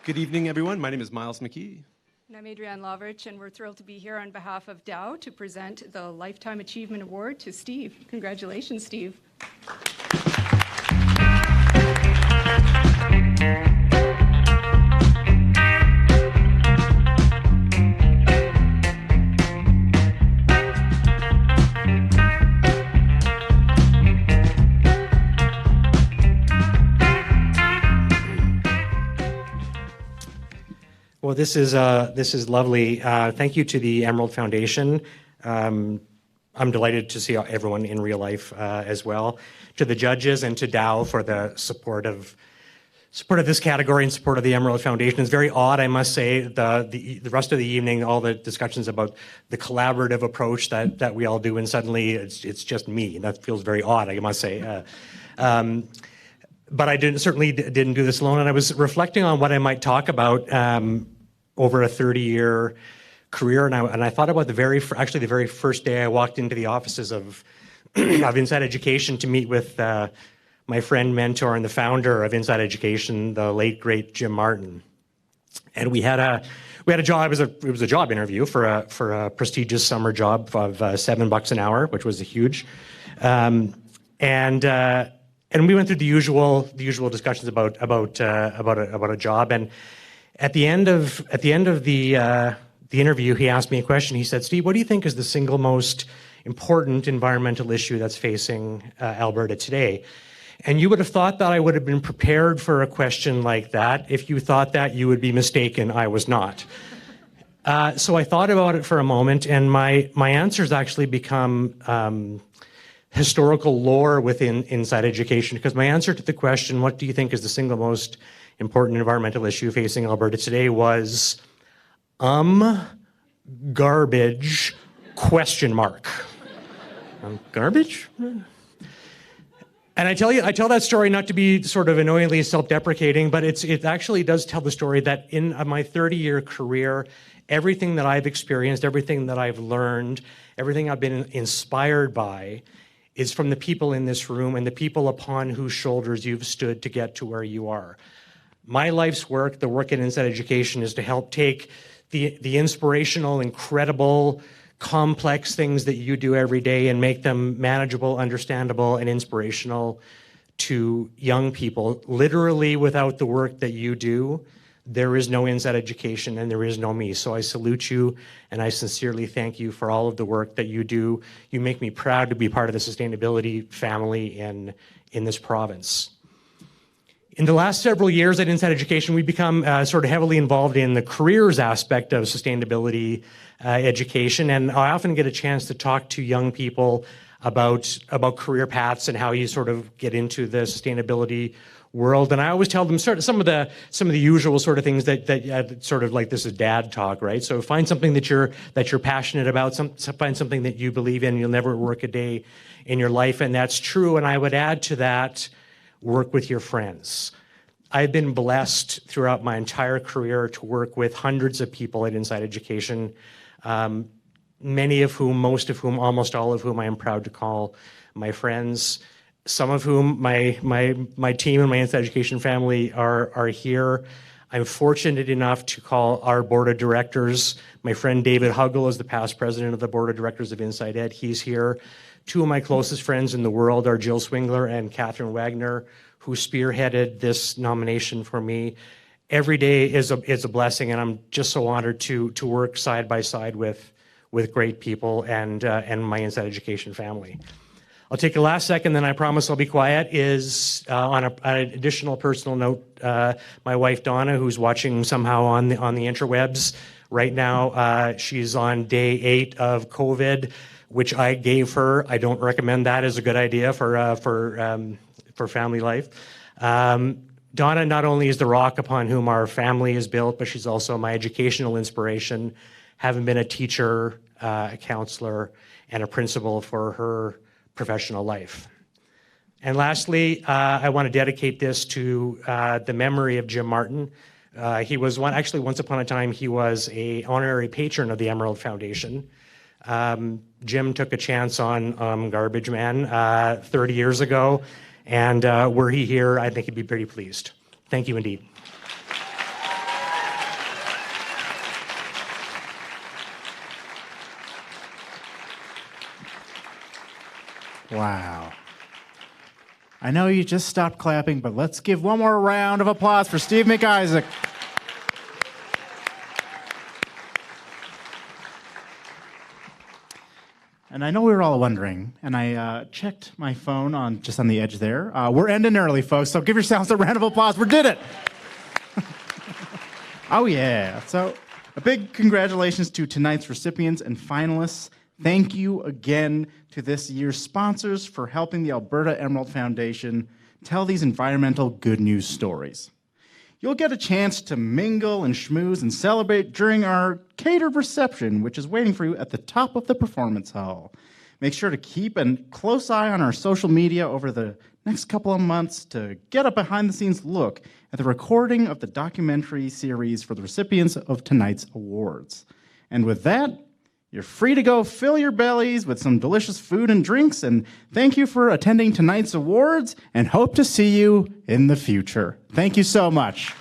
Good evening, everyone. My name is Miles McKee. And I'm Adrienne Lovrich, and we're thrilled to be here on behalf of Dow to present the Lifetime Achievement Award to Steve. Congratulations, Steve. Well, this is lovely. Thank you to the Emerald Foundation. I'm delighted to see everyone in real life as well. To the judges and to Dow for the support of this category and support of the Emerald Foundation. It's very odd, I must say, the rest of the evening, all the discussions about the collaborative approach that we all do, and suddenly it's just me. That feels very odd, I must say. But I certainly didn't do this alone, and I was reflecting on what I might talk about over a 30-year career, and I thought about the very first day I walked into the offices of Inside Education to meet with my friend, mentor, and the founder of Inside Education, the late great Jim Martin. And we had a job. It was a job interview for a prestigious summer job of $7 an hour, which was huge. And we went through the usual discussions about a job. And at the end of the interview, he asked me a question. He said, "Steve, what do you think is the single most important environmental issue that's facing Alberta today?" And you would have thought that I would have been prepared for a question like that. If you thought that, you would be mistaken. I was not. So I thought about it for a moment, and my answers actually become historical lore within Inside Education, because my answer to the question, what do you think is the single most important environmental issue facing Alberta today, was garbage, ? Garbage? And I tell that story not to be sort of annoyingly self-deprecating, but it actually does tell the story that in my 30-year career, everything that I've experienced, everything that I've learned, everything I've been inspired by is from the people in this room and the people upon whose shoulders you've stood to get to where you are. My life's work, the work in Inside Education, is to help take the inspirational, incredible, complex things that you do every day and make them manageable, understandable, and inspirational to young people. Literally, without the work that you do, there is no Inside Education and there is no me. So I salute you and I sincerely thank you for all of the work that you do. You make me proud to be part of the sustainability family in this province. In the last several years at Inside Education, we've become sort of heavily involved in the careers aspect of sustainability education, and I often get a chance to talk to young people about career paths and how you sort of get into the sustainability world. And I always tell them sort of some of the usual sort of things that sort of like, this is dad talk, right? So find something that you're passionate about, find something that you believe in. You'll never work a day in your life, and that's true. And I would add to that, work with your friends. I've been blessed throughout my entire career to work with hundreds of people at Inside Education, many of whom, most of whom, almost all of whom I am proud to call my friends. Some of whom my team and my Inside Education family are here. I'm fortunate enough to call our board of directors. My friend David Huggle is the past president of the board of directors of Inside Ed. He's here. Two of my closest friends in the world are Jill Swingler and Catherine Wagner, who spearheaded this nomination for me. Every day is a blessing, and I'm just so honored to work side by side with great people and my Inside Education family. I'll take a last second, then I promise I'll be quiet, is on an additional personal note, my wife Donna, who's watching somehow on the interwebs right now, she's on day 8 of COVID, which I gave her. I don't recommend that as a good idea for family life. Donna not only is the rock upon whom our family is built, but she's also my educational inspiration, having been a teacher, a counselor, and a principal for her professional life. And lastly, I want to dedicate this to the memory of Jim Martin. He was once upon a time, he was an honorary patron of the Emerald Foundation. Jim took a chance on Garbage Man 30 years ago, and were he here, I think he'd be pretty pleased. Thank you indeed. Wow. I know you just stopped clapping, but let's give one more round of applause for Steve McIsaac. And I know we were all wondering, and I checked my phone on the edge there. We're ending early, folks, so give yourselves a round of applause. We did it. Oh, yeah. So a big congratulations to tonight's recipients and finalists. Thank you again to this year's sponsors for helping the Alberta Emerald Foundation tell these environmental good news stories. You'll get a chance to mingle and schmooze and celebrate during our catered reception, which is waiting for you at the top of the performance hall. Make sure to keep a close eye on our social media over the next couple of months to get a behind-the-scenes look at the recording of the documentary series for the recipients of tonight's awards. And with that, you're free to go fill your bellies with some delicious food and drinks, and thank you for attending tonight's awards, and hope to see you in the future. Thank you so much.